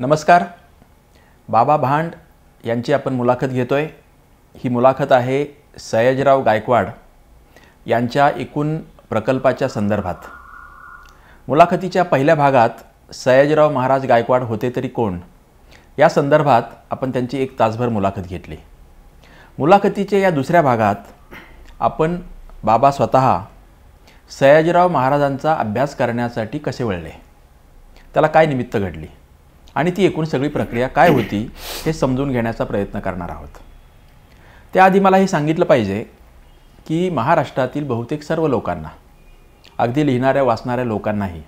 नमस्कार. बाबा भांड यांची आपण मुलाखत घेतोय. ही मुलाखत आहे सयाजीराव गायकवाड यांच्या एकूण प्रकल्पाच्या संदर्भात. मुलाखतीच्या पहिल्या भागात सयाजीराव महाराज गायकवाड होते तरी कोण या संदर्भात आपण त्यांची 1 तासभर मुलाखत घेतली. मुलाखतीच्या या दुसऱ्या भागात आपण बाबा स्वतः सयाजीराव महाराजांचा अभ्यास करण्यासाठी कसे वळले, त्याला काय निमित्त घडली आणि ती एकूण सगळी प्रक्रिया काय होती हे समजून घेण्याचा प्रयत्न करणार आहोत. त्याआधी मला हे सांगितलं पाहिजे की महाराष्ट्रातील बहुतेक सर्व लोकांना, अगदी लिहिणाऱ्या वाचणाऱ्या लोकांनाही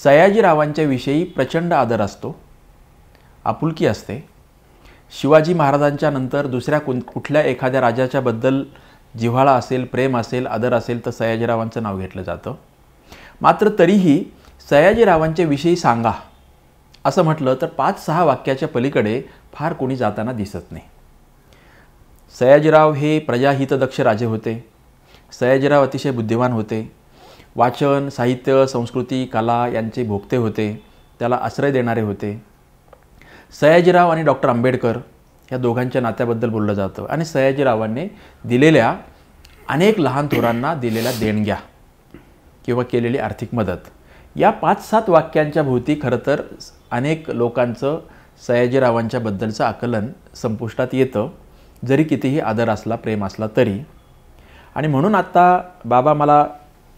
सयाजीरावांच्या विषयी प्रचंड आदर असतो, आपुलकी असते. शिवाजी महाराजांच्या नंतर दुसऱ्या कुठल्या एखाद्या राजाच्या बद्दल जिव्हाळा असेल, प्रेम असेल, आदर असेल तर सयाजीरावांचं नाव घेतलं जातं. मात्र तरीही सयाजीरावांच्या विषयी सांगा असं म्हटलं तर 5-6 वाक्याच्या पलीकडे फार कोणी जाताना दिसत नाही. सयाजीराव हे प्रजाहितदक्ष राजे होते. सयाजीराव अतिशय बुद्धिमान होते. वाचन, साहित्य, संस्कृती, कला यांचे भोक्ते होते. त्याला आश्रय देणारे होते. सयाजीराव आणि डॉक्टर आंबेडकर या दोघांच्या नात्याबद्दल बोललं जातं आणि सयाजीरावांनी दिलेल्या अनेक लहान थोरांना दिलेल्या देणग्या किंवा केलेली आर्थिक मदत या 5-7 वाक्यांच्या भोवती खरं तर अनेक लोकांचं सयाजीरावांच्या बद्दलचं आकलन संपुष्टात येतं, जरी कितीही आदर असला, प्रेम असला तरी. आणि म्हणून आता बाबा मला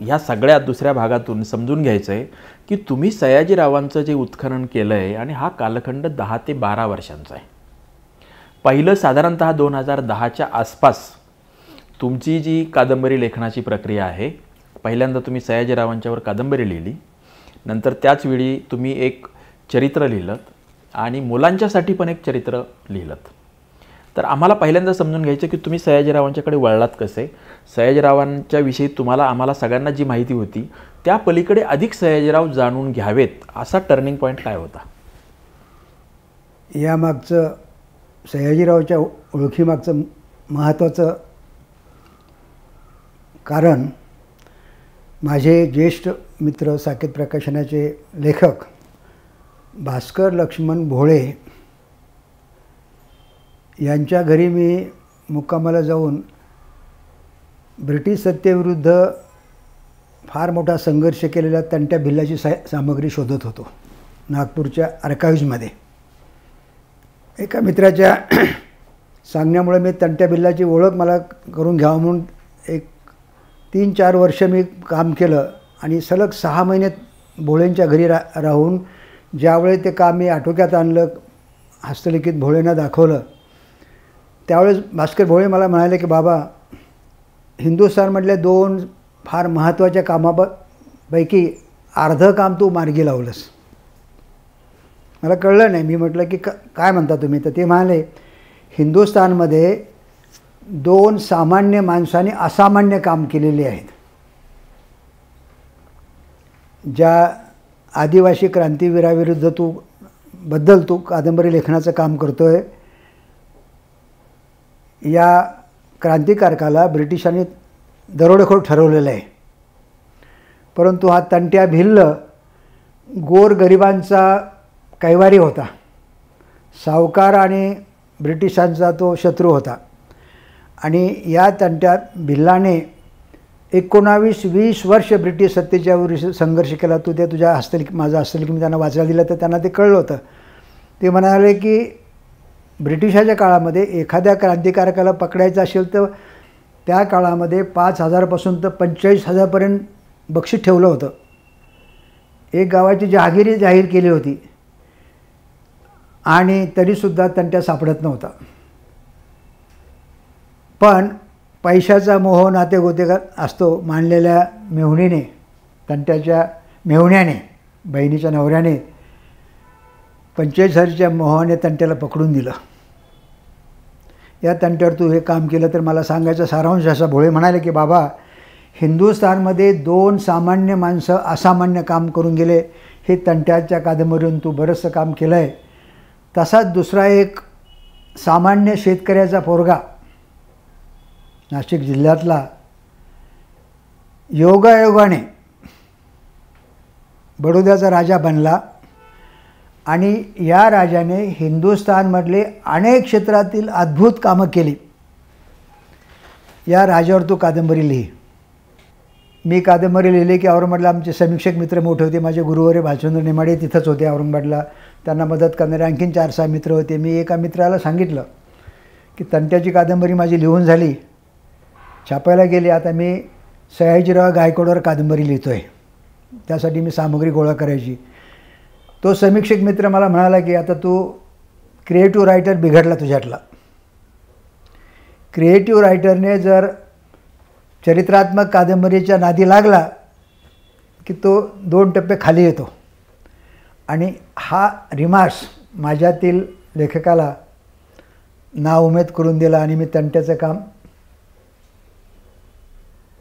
ह्या सगळ्या दुसऱ्या भागातून समजून घ्यायचं आहे की तुम्ही सयाजीरावांचं जे उत्खनन केलं आहे आणि हा कालखंड 10 ते 12 वर्षांचा आहे. पहिलं साधारणतः 2010च्या आसपास तुमची जी कादंबरी लेखनाची प्रक्रिया आहे, पहिल्यांदा तुम्ही सयाजीरावांच्यावर कादंबरी लिहिली, नंतर त्याच वेळी तुम्ही एक चरित्र लिहिलं आणि मुलांच्यासाठी पण एक चरित्र लिहिलं. तर आम्हाला पहिल्यांदा समजून घ्यायचं की तुम्ही सयाजीरावांच्याकडे वळलात कसे, सयाजीरावांच्या विषयी तुम्हाला आम्हाला सगळ्यांना जी माहिती होती त्या पलीकडे अधिक सयाजीराव जाणून घ्यावेत असा टर्निंग पॉईंट काय होता? यामागचं सयाजीरावच्या ओळखीमागचं महत्त्वाचं कारण माझे ज्येष्ठ मित्र साकेत प्रकाशनाचे लेखक भास्कर लक्ष्मण भोळे यांच्या घरी मी मुक्कामाला जाऊन ब्रिटिश सत्तेविरुद्ध फार मोठा संघर्ष केलेल्या तंट्या भिल्लाची सामग्री शोधत होतो नागपूरच्या आर्काइव्जमध्ये. एका मित्राच्या सांगण्यामुळे मी तंट्या भिल्लाची ओळख मला करून घ्यावं म्हणून एक 3-4 वर्ष मी काम केलं आणि सलग 6 महिने भोळेंच्या घरी राहून ज्यावेळी ते काम मी आटोक्यात आणलं, हस्तलिखित भोळेंना दाखवलं, त्यावेळेस भास्कर भोळे मला म्हणाले की बाबा, हिंदुस्थानमधल्या 2 फार महत्त्वाच्या कामापैकी अर्धं काम तू मार्गी लावलंस. मला कळलं नाही. मी म्हटलं की काय म्हणता तुम्ही? तर ते म्हणाले, हिंदुस्थानमध्ये 2 सामान्य माणसांनी असामान्य काम केलेले आहेत. ज्या आदिवासी क्रांतीवीराविरुद्ध तू कादंबरी लेखनाचं काम करतोय, या क्रांतिकारकाला ब्रिटिशांनी दरोडेखोर ठरवलेलं आहे. परंतु हा तंट्या भिल्ल गोरगरिबांचा कैवारी होता. सावकार आणि ब्रिटिशांचा तो शत्रू होता. आणि या तंट्या भिल्लाने 19-20 वर्ष ब्रिटिश सत्तेच्या विरुद्ध संघर्ष केला. तू ते तुझ्या माझं हस्तलिखित मी त्यांना वाचायला दिलं तर त्यांना ते कळलं होतं. ते म्हणाले की ब्रिटिशाच्या काळामध्ये एखाद्या क्रांतिकारकाला पकडायचं असेल तर त्या काळामध्ये 5,000 पासून तर 45,000 पर्यंत बक्षीस ठेवलं होतं. एक गावाची जहागिरी जाहीर केली होती आणि तरीसुद्धा तंट्या सापडत नव्हता. पण पैशाचा मोह नातेगोते असतो मानलेल्या मेहुणीने, तंट्याच्या मेहुण्याने, बहिणीच्या नवऱ्याने 45,000च्या मोहाने तंट्याला पकडून दिलं. या तंट्यावर तू हे काम केलं तर मला सांगायचा सारांश असा. भोळे म्हणाले की बाबा, हिंदुस्थानमध्ये 2 सामान्य माणसं असामान्य काम करून गेले. हे तंट्याच्या कादंबरीवरून तू बरंचसं काम केलं आहे. तसाच दुसरा एक सामान्य शेतकऱ्याचा पोरगा नाशिक जिल्ह्यातला योगायोगाने बडोद्याचा राजा बनला आणि या राजाने हिंदुस्थानमधले अनेक क्षेत्रातील अद्भुत कामं केली. या राजावर तू कादंबरी लिही. मी कादंबरी लिहिली की औरंगाबादला आमचे समीक्षक मित्र मोठे होते. माझे गुरुवारी भालचंद्र नेमाडे तिथंच होते औरंगाबादला. त्यांना मदत करणारे आणखीन 4-6 मित्र होते. मी एका मित्राला सांगितलं की तंट्याची कादंबरी माझी लिहून झाली, छापायला गेली, आता मी सयाजीराव गायकवाडवर कादंबरी लिहितो आहे, त्यासाठी मी सामग्री गोळा करायची. तो समीक्षक मित्र मला म्हणाला की आता तू क्रिएटिव्ह रायटर बिघडला तुझ्यातला. क्रिएटिव्ह रायटरने जर चरित्रात्मक कादंबरीच्या नादी लागला की तो 2 टप्पे खाली येतो. आणि हा रिमार्क्स माझ्यातील लेखकाला नाउमेद करून दिला आणि मी तंट्याचं काम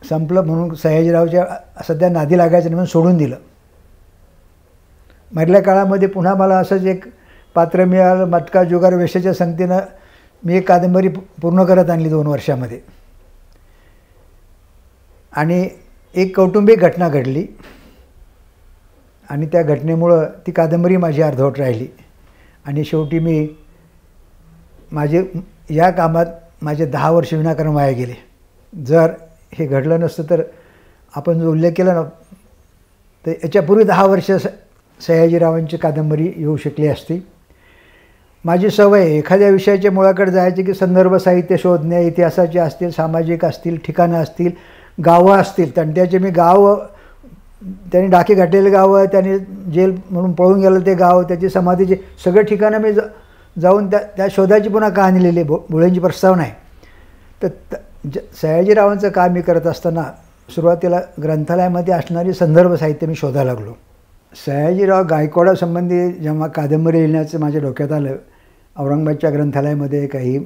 संपलं म्हणून सयाजीरावच्या सध्या नादी लागायचं नाही म्हणून सोडून दिलं. मधल्या काळामध्ये पुन्हा मला असंच एक पात्र मिळालं. मटका जुगार वेशाच्या संगतीनं मी एक कादंबरी पूर्ण करत आणली 2 वर्षामध्ये. आणि एक कौटुंबिक घटना घडली आणि त्या घटनेमुळं ती कादंबरी माझी अर्धवट राहिली. आणि शेवटी मी या कामात माझे 10 वर्ष विनाकारण वाया गेले. जर हे घडलं नसतं तर आपण जो उल्लेख केला ना, तर याच्यापूर्वी 10 वर्ष सयाजीरावांची कादंबरी येऊ शकली असती. माझी सवय एखाद्या विषयाच्या मुळाकडे जायची की संदर्भ साहित्य शोधणे, इतिहासाचे असतील, सामाजिक असतील, ठिकाणं असतील, गावं असतील. तंट्याचे मी गाव, त्यांनी डाके घातलेले गावं, त्यांनी जेल म्हणून पळून गेलं ते गाव, त्याची समाधीचे सगळे ठिकाणं मी जाऊन त्या शोधाची पुन्हा कहाणी लिहिली. भोळेंची प्रस्तावना आहे. तर सयाजीरावांचं काम मी करत असताना सुरुवातीला ग्रंथालयामध्ये असणारी संदर्भ साहित्य मी शोधायला लागलो. सयाजीराव गायकवाडासंबंधी जेव्हा कादंबरी लिहिण्याचं माझ्या डोक्यात आलं, औरंगाबादच्या ग्रंथालयामध्ये, काही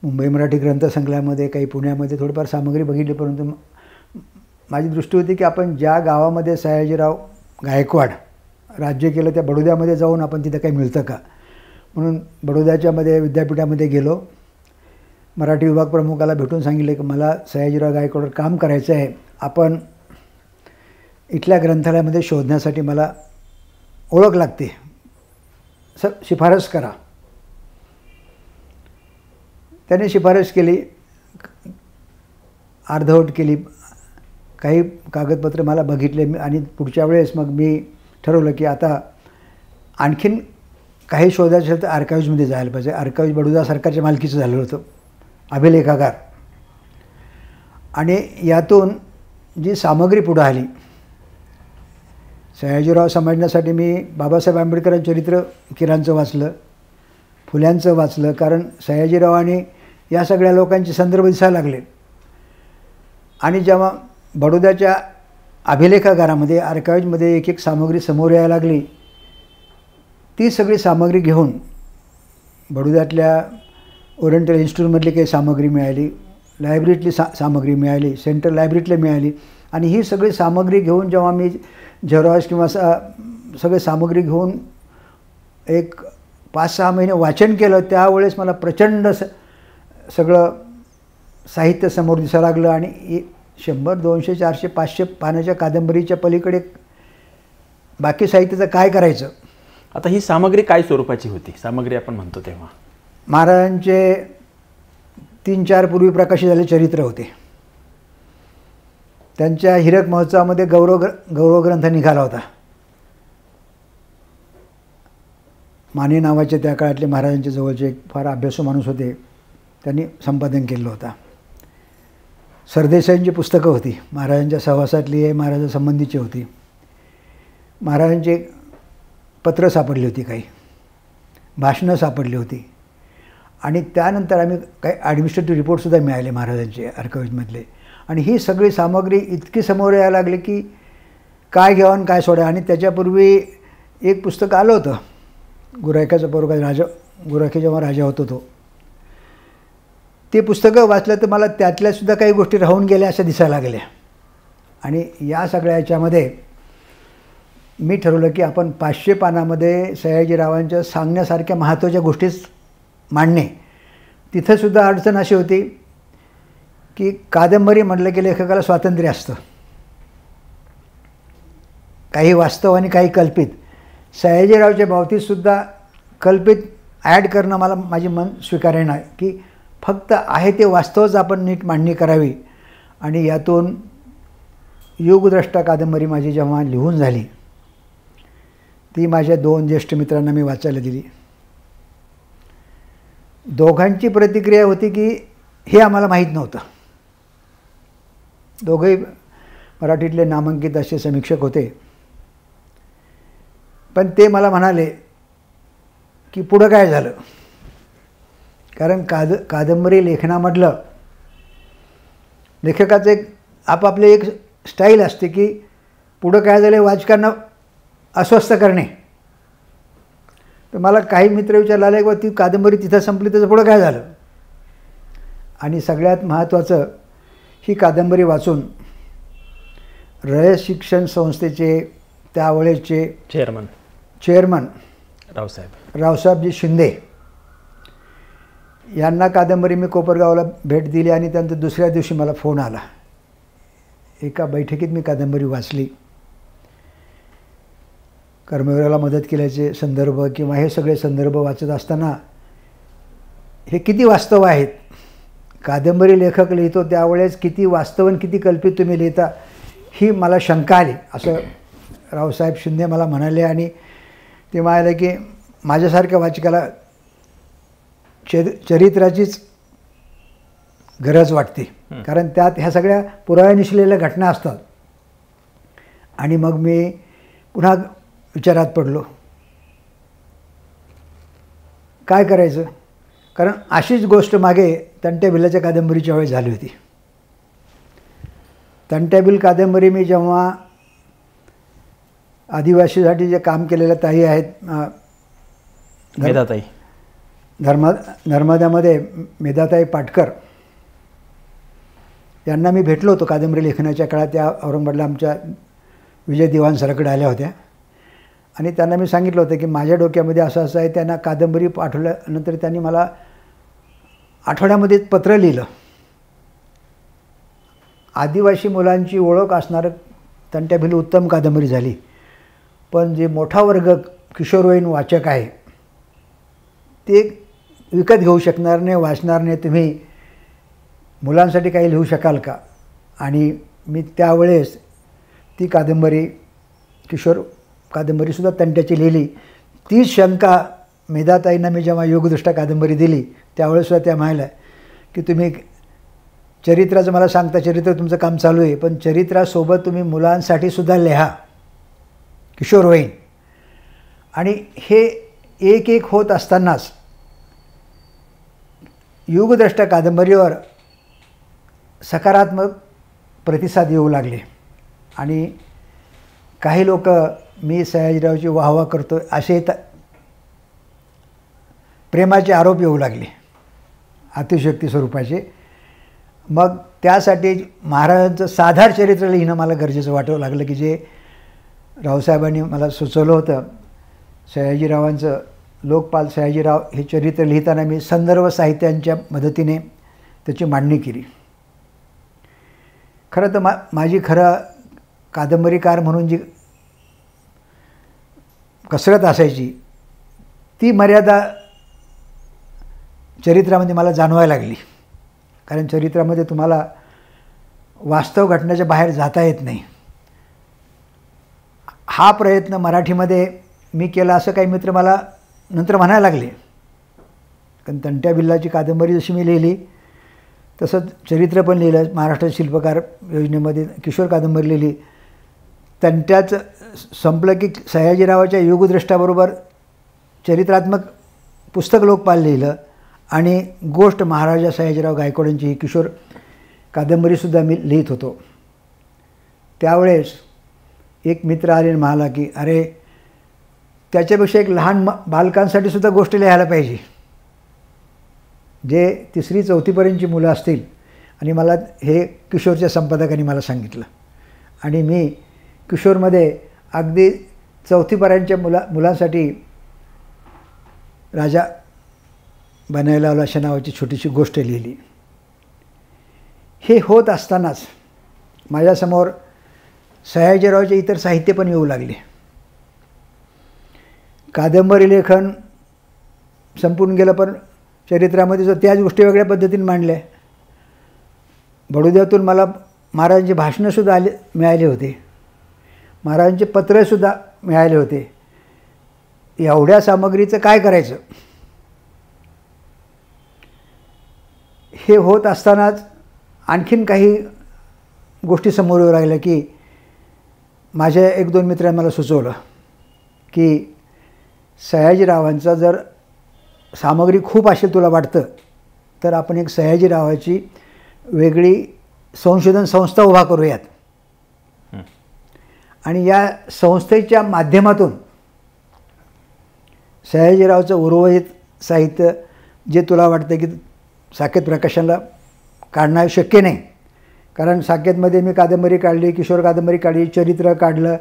मुंबई मराठी ग्रंथसंग्रहालयामध्ये, काही पुण्यामध्ये थोडीफार सामग्री बघितली, परंतु माझी दृष्टी होती की आपण ज्या गावामध्ये सयाजीराव गायकवाड राज्य केलं त्या बडोद्यामध्ये जाऊन आपण तिथं काही मिळतं का. म्हणून बडोद्याच्यामध्ये विद्यापीठामध्ये गेलो. मराठी विभाग प्रमुखाला भेटून सांगितले की मला सयाजीराव गायकवाडवर काम करायचं आहे, आपण इथल्या ग्रंथालयामध्ये शोधण्यासाठी मला ओळख लागते, शिफारस करा. त्याने शिफारस केली, अर्धवट केली. काही कागदपत्र मला बघितले आणि पुढच्या वेळेस मग मी ठरवलं की आता आणखीन काही शोधायचं असेल तर आर्काईव्जमध्ये जायला पाहिजे. आर्काईव्ज बडोदा सरकारच्या मालकीचं झालं होतं, अभिलेखागार. आणि यातून जी सामग्री पुढं आली, सयाजीराव समजण्यासाठी मी बाबासाहेब आंबेडकरांचं चरित्र किरांचं वाचलं, फुल्यांचं वाचलं, कारण सयाजीराव आणि या सगळ्या लोकांचे संदर्भ दिसायला लागले. आणि जेव्हा बडोद्याच्या अभिलेखागारामध्ये, आर्काईव्जमध्ये एक सामग्री समोर यायला लागली, ती सगळी सामग्री घेऊन बडोद्यातल्या ओरिएंटल इन्स्टिट्यूटमधली काही सामग्री मिळाली, लायब्ररीतली सामग्री मिळाली, सेंट्रल लायब्ररीतली मिळाली. आणि ही सगळी सामग्री घेऊन जेव्हा मी झेरॉक्स किंवा सगळी सामग्री घेऊन एक 5-6 महिने वाचन केलं, त्यावेळेस मला प्रचंड सगळं साहित्य समोर दिसायला लागलं. आणि 100, 200, 400, 500 पानाच्या कादंबरीच्या पलीकडे बाकी साहित्याचं काय करायचं. आता ही सामग्री काय स्वरूपाची होती? सामग्री आपण म्हणतो तेव्हा महाराजांचे 3-4 पूर्वी प्रकाशित झालेले चरित्र होते. त्यांच्या हिरक महोत्सवामध्ये गौरवग्रंथ निघाला होता. माने नावाचे त्या काळातले महाराजांच्या जवळचे एक फार अभ्यासू माणूस होते, त्यांनी संपादन केलं होतं. सरदेसाईंची पुस्तकं होती, महाराजांच्या सहवासातली आहे, महाराजांसंबंधीची होती. महाराजांची पत्रं सापडली होती, काही भाषणं सापडली होती. आणि त्यानंतर आम्ही काही ॲडमिनिस्ट्रेटिव्ह रिपोर्टसुद्धा मिळाले महाराजांचे आर्काईव्जमधले. आणि ही सगळी सामग्री इतकी समोर यायला लागली की काय घ्यावं आणि काय सोडा. आणि त्याच्यापूर्वी एक पुस्तक आलं होतं, गुराख्याचा पोरगा राजा, गुराखे जेव्हा राजा होतो तो, ते पुस्तकं वाचलं तर मला त्यातल्यासुद्धा काही गोष्टी राहून गेल्या अशा दिसायला लागल्या. आणि या सगळ्या याच्यामध्ये मी ठरवलं की आपण 500 पानामध्ये सयाजीरावांच्या सांगण्यासारख्या महत्त्वाच्या गोष्टीच मांडणे. तिथंसुद्धा अडचण अशी होती की कादंबरी म्हटलं की लेखकाला स्वातंत्र्य असतं, काही वास्तव आणि काही कल्पित. सयाजीरावच्या बाबतीतसुद्धा कल्पित ॲड करणं मला माझी मन स्वीकार्य नाही, की फक्त आहे ते वास्तवच आपण नीट मांडणी करावी. आणि यातून युगद्रष्टा कादंबरी माझी जेव्हा लिहून झाली, ती माझ्या 2 ज्येष्ठ मित्रांना मी वाचायला दिली. दोघांची प्रतिक्रिया होती की हे आम्हाला माहीत नव्हतं. दोघंही मराठीतले नामांकित असे समीक्षक होते. पण ते मला म्हणाले की पुढं काय झालं, कारण कादंबरी लेखनामधलं लेखकाचं एक आपापले एक स्टाईल असते की पुढं काय झालं वाचकांना अस्वस्थ करणे. तर मला काही मित्र विचारला आले की ती कादंबरी तिथं संपली, त्याचं पुढं काय झालं. आणि सगळ्यात महत्त्वाचं, ही कादंबरी वाचून रयत शिक्षण संस्थेचे त्यावेळेचे चेअरमन रावसाहेबजी शिंदे यांना कादंबरी मी कोपरगावला भेट दिली आणि त्यानंतर दुसऱ्या दिवशी मला फोन आला. एका बैठकीत मी कादंबरी वाचली. कर्मवीराला मदत केल्याचे संदर्भ किंवा हे सगळे संदर्भ वाचत असताना हे किती वास्तव आहेत. कादंबरी लेखक लिहितो त्यावेळेस किती वास्तव आणि किती कल्पित तुम्ही लिहिता, ही मला शंका आली. असं रावसाहेब शिंदे मला म्हणाले. आणि ते म्हणाले की माझ्यासारख्या वाचकाला चरित्राचीच गरज वाटते, कारण त्यात ह्या सगळ्या पुराव्या निसलेल्या घटना असतात. आणि मग मी पुन्हा विचारात पडलो, काय करायचं. कारण अशीच गोष्ट मागे तंट्याभिलाच्या कादंबरीच्या वेळी झाली होती. तंट्याभिल कादंबरी मी जेव्हा आदिवासीसाठी जे काम केलेल्या ताई आहेत, मेधाताई, नर्मदामध्ये मेधाताई पाटकर यांना मी भेटलो होतो कादंबरी लेखनाच्या काळात. त्या औरंगाबादला आमच्या विजय दिवाण सराकडे आल्या होत्या. आणि त्यांना मी सांगितलं होतं की माझ्या डोक्यामध्ये असं असं आहे. त्यांना कादंबरी पाठवल्यानंतर त्यांनी मला आठवड्यामध्ये पत्र लिहिलं. आदिवासी मुलांची ओळख असणारं तंट्याभिल उत्तम कादंबरी झाली, पण जे मोठा वर्ग किशोरवयीन वाचक आहे ते विकत घेऊ शकणार नाही, वाचणार नाही. तुम्ही मुलांसाठी काही लिहू शकाल का. आणि मी त्यावेळेस ती कादंबरी, किशोर कादंबरीसुद्धा तंट्याची लिहिली. तीच शंका मेधाताईंना मी जेव्हा युगदृष्टा कादंबरी दिली त्यावेळेसुद्धा त्या म्हणाल्या की तुम्ही चरित्राचं मला सांगता, चरित्र तुमचं काम चालू आहे, पण चरित्रासोबत तुम्ही मुलांसाठी सुद्धा लिहा, किशोरवयीन. आणि हे एक एक होत असतानाच युगद्रष्टा कादंबरीवर सकारात्मक प्रतिसाद येऊ लागले. आणि काही लोक मी सयाजीरावची वाहवा करतो असे प्रेमाचे आरोप येऊ लागले, अतिशयोक्ती स्वरूपाचे. मग त्यासाठी महाराजांचं साधार चरित्र लिहिणं मला गरजेचं वाटावं लागलं, की जे रावसाहेबांनी मला सुचवलं होतं. सयाजीरावांचं लोकपाल सयाजीराव हे चरित्र लिहिताना मी संदर्भ साहित्यांच्या मदतीने त्याची मांडणी केली. खरं तर माझी कादंबरीकार म्हणून जी कसरत असायची ती मर्यादा चरित्रामध्ये मला जाणवायला लागली. कारण चरित्रामध्ये तुम्हाला वास्तव घटनेच्या बाहेर जाता येत नाही. हा प्रयत्न मराठीमध्ये मी केला असं काही मित्र मला नंतर म्हणायला लागले. कारण तंट्याभिलाची कादंबरी जशी मी लिहिली तसंच चरित्र पण लिहिलं. महाराष्ट्र शिल्पकार योजनेमध्ये किशोर कादंबरी लिहिली. तंट्याचं संपलं की सयाजीरावाच्या युगदृष्टाबरोबर चरित्रात्मक पुस्तक लोकपाल लिहिलं. आणि गोष्ट महाराजा सयाजीराव गायकवाडांची ही किशोर कादंबरीसुद्धा मी लिहित होतो. त्यावेळेस एक मित्र आले आणि म्हणाला की अरे त्याच्यापेक्षा एक लहान बालकांसाठी सुद्धा गोष्ट लिहायला पाहिजे, जे 3री-4थीपर्यंतची मुलं असतील. आणि मला हे किशोरच्या संपादकांनी मला सांगितलं. आणि मी किशोरमध्ये अगदी 4थीपर्यंतच्या मुलांसाठी राजा बनायला आला अशा नावाची छोटीशी गोष्ट लिहिली. हे होत असतानाच माझ्यासमोर सयाजीरावचे इतर साहित्य पण येऊ लागले. कादंबरी लेखन संपून गेलं, पण चरित्रामध्ये जो त्याच गोष्टी वेगळ्या पद्धतीने मांडल्या. बडोद्यातून मला महाराजांची भाषणंसुद्धा मिळाली होती, महाराजांचे पत्रसुद्धा मिळाले होते. एवढ्या सामग्रीचं काय करायचं हे होत असतानाच आणखीन काही गोष्टी समोर येऊ लागल्या की माझ्या 1-2 मित्रांनी मला सुचवलं की सयाजीरावांचा जर सामग्री खूप असेल तुला वाटतं तर आपण एक सयाजीरावाची वेगळी संशोधन संस्था उभा करूयात आणि या संस्थेच्या माध्यमातून सयाजीरावचं उर्वरित साहित्य जे तुला वाटतं की साकेत प्रकाशनाला काढणं शक्य नाही, कारण साकेतमध्ये मी कादंबरी काढली, किशोर कादंबरी काढली, चरित्र काढलं,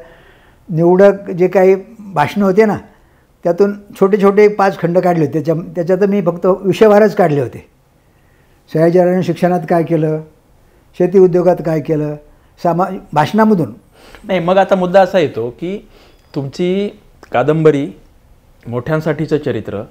निवडक जे काही भाषणं होते ना त्यातून छोटे छोटे 5 खंड काढले होते. त्याच्यात मी फक्त विषयवारच काढले होते. सयाजीरावांनी शिक्षणात काय केलं, शेती उद्योगात काय केलं, भाषणामधून नाही. मग आता मुद्दा असा येतो की तुमची कादंबरी मोठ्यांसाठीचं चरित्र,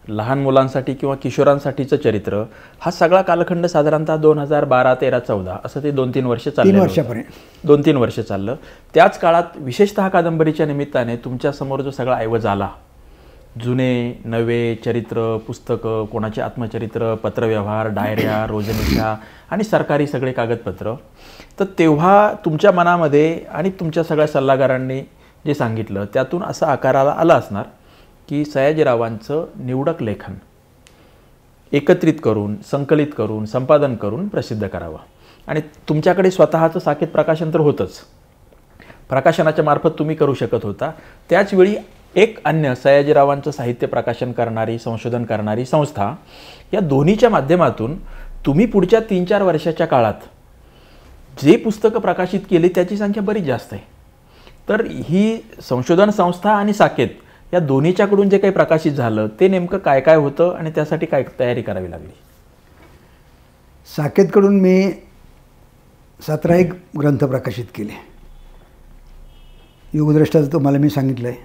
लहान मुलांसाठी किंवा किशोरांसाठीचं चरित्र, हा सगळा कालखंड साधारणतः 2012, 13, 14 असं ते 2-3 वर्ष चाललं. 3 वर्षापर्यंत 2-3 वर्ष चाललं. त्याच काळात विशेषतः कादंबरीच्या निमित्ताने तुमच्यासमोर जो सगळा ऐवज आला, जुने नवे चरित्र, पुस्तकं, कोणाचे आत्मचरित्र, पत्रव्यवहार, डायऱ्या, रोजनिशा आणि सरकारी सगळे कागदपत्र, तर तेव्हा तुमच्या मनामध्ये आणि तुमच्या सगळ्या सल्लागारांनी जे सांगितलं त्यातून असं आकाराला आलं असणार की सयाजीरावांचं निवडक लेखन एकत्रित करून, संकलित करून, संपादन करून प्रसिद्ध करावं. आणि तुमच्याकडे स्वतःचं साकेत प्रकाशन तर होतंच, प्रकाशनाच्या मार्फत तुम्ही करू शकत होता. त्याचवेळी एक अन्य सयाजीरावांचं साहित्य प्रकाशन करणारी, संशोधन करणारी संस्था, या दोन्हीच्या माध्यमातून तुम्ही पुढच्या 3-4 वर्षाच्या काळात जे पुस्तकं प्रकाशित केली त्याची संख्या बरीच जास्त आहे. तर ही संशोधन संस्था आणि साकेत या दोन्हीच्याकडून जे काही प्रकाशित झालं ते नेमकं काय काय होतं आणि त्यासाठी काय तयारी करावी लागली? साकेतकडून मी 17 ग्रंथ प्रकाशित केले. युगदृष्टाचं तुम्हाला मी सांगितलं आहे,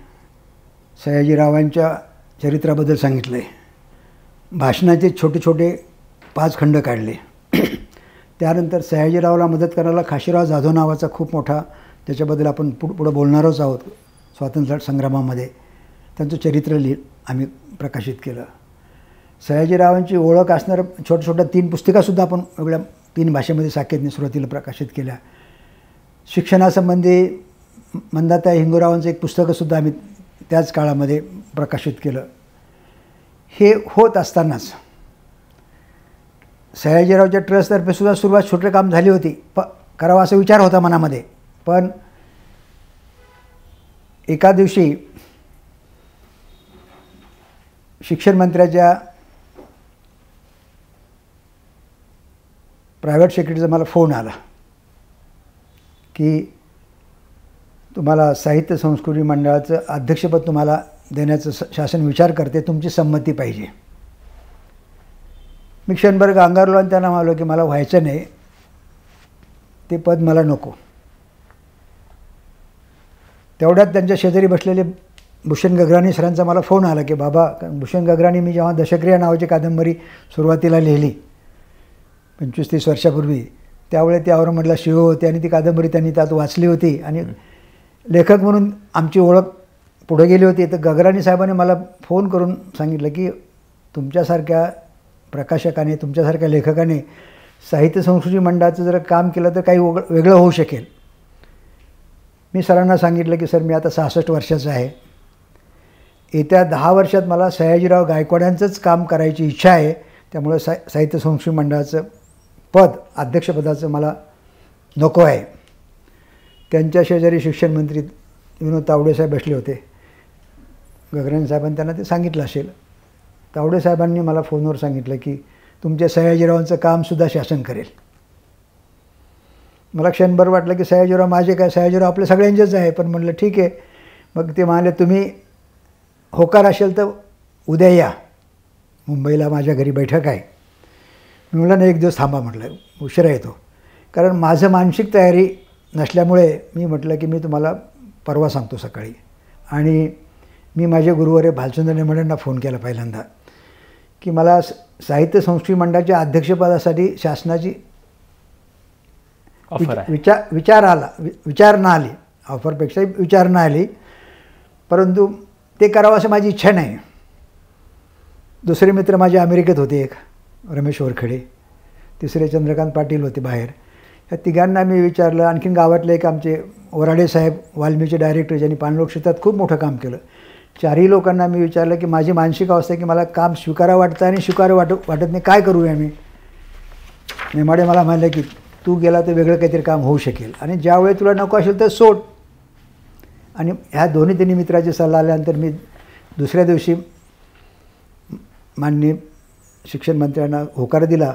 सयाजीरावांच्या चरित्राबद्दल सांगितलं आहे, भाषणाचे छोटे छोटे 5 खंड काढले. त्यानंतर सयाजीरावला मदत करायला काशीराव जाधव नावाचा खूप मोठा, त्याच्याबद्दल आपण पुढं बोलणारच आहोत, स्वातंत्र्य संग्रामामध्ये त्यांचं चरित्र आम्ही प्रकाशित केलं. सयाजीरावांची ओळख असणारं छोट्या 3 पुस्तिकासुद्धा आपण वेगळ्या 3 भाषेमध्ये साकेतने सुरुवातीला प्रकाशित केल्या. शिक्षणासंबंधी मंदाताई हिंगोरावांचं एक पुस्तकंसुद्धा आम्ही त्याच काळामध्ये प्रकाशित केलं. हे होत असतानाच सयाजीरावच्या ट्रस्टतर्फे सुद्धा सुरुवात छोटे काम झाली होती, करावा असा विचार होता मनामध्ये. पण एका दिवशी शिक्षण मंत्र्याच्या प्रायव्हेट सेक्रेटरीचा मला फोन आला की तुम्हाला साहित्य संस्कृती मंडळाचं अध्यक्षपद तुम्हाला देण्याचं शासन विचार करते, तुमची संमती पाहिजे. मी क्षणभर गांगारलो आणि त्यांना म्हणालो की मला व्हायचं नाही, ते पद मला नको. तेवढ्यात त्यांच्या शेजारी बसलेले भूषण गगराणी सरांचा मला फोन आला की बाबा, भूषण गगराणी मी जेव्हा दशक्रिया नावाची कादंबरी सुरुवातीला लिहिली 25-30 वर्षापूर्वी, त्यावेळी त्यावर म्हटलं शिव होते आणि ती कादंबरी त्यांनी त्यात वाचली होती आणि लेखक म्हणून आमची ओळख पुढे गेली होती. तर गगराणी साहेबांनी मला फोन करून सांगितलं की तुमच्यासारख्या प्रकाशकाने, तुमच्यासारख्या लेखकाने साहित्य संस्कृती मंडळाचं जर काम केलं तर काही वेगळं होऊ शकेल. मी सरांना सांगितलं की सर मी आता 66 वर्षाचा आहे, येत्या 10 वर्षात मला सयाजीराव गायकवाडांचंच काम करायची इच्छा आहे, त्यामुळे साहित्य संस्कृती मंडळाचं पद, अध्यक्षपदाचं मला नको आहे. त्यांच्या शेजारी शिक्षण मंत्री विनोद तावडे साहेब बसले होते. गगराणी साहेबांनी त्यांना ते सांगितलं असेल. तावडे साहेबांनी मला फोनवर सांगितलं की तुमच्या सयाजीरावांचं कामसुद्धा शासन करेल. मला क्षणभर वाटलं की सयाजीराव माझे काय, सयाजीराव आपल्या सगळ्यांचेच आहे. पण म्हटलं ठीक आहे. मग ते म्हणाले तुम्ही होकार असेल तर उद्या या, मुंबईला माझ्या घरी बैठक आहे. मी म्हटलं नाही, 1 दिवस थांबा, म्हटलं उशिरा येतो. कारण माझं मानसिक तयारी नसल्यामुळे मी म्हटलं की मी तुम्हाला परवा सांगतो सकाळी. आणि मी माझे गुरुवारे भालचंद्र नेमाड्यांना फोन केला पहिल्यांदा की मला साहित्य संस्कृती मंडळाच्या अध्यक्षपदासाठी शासनाची ऑफर आहे. विचारणा आली. ऑफरपेक्षा विचारणा आली, परंतु ते करावं असं माझी इच्छा नाही. दुसरे मित्र माझे अमेरिकेत होते, एक रमेश वरखडे, तिसरे चंद्रकांत पाटील होते बाहेर. या तिघांना मी विचारलं. आणखीन गावातले एक आमचे वराडे साहेब, वाल्मीचे डायरेक्टर, ज्यांनी पाणलोक क्षेत्रात खूप मोठं काम केलं. चारही लोकांना मी विचारलं की माझी मानसिक अवस्था आहे की मला काम स्वीकारावं वाटतं आणि वाटत नाही, काय करूया मी. नेमाडे मला म्हणाले की तू गेला तर वेगळं काहीतरी काम होऊ शकेल आणि ज्यावेळी तुला नको असेल तर सोड. आणि ह्या दोन्ही तिन्ही मित्राची सल्ला आल्यानंतर मी दुसऱ्या दिवशी माननीय शिक्षण मंत्र्यांना होकार दिला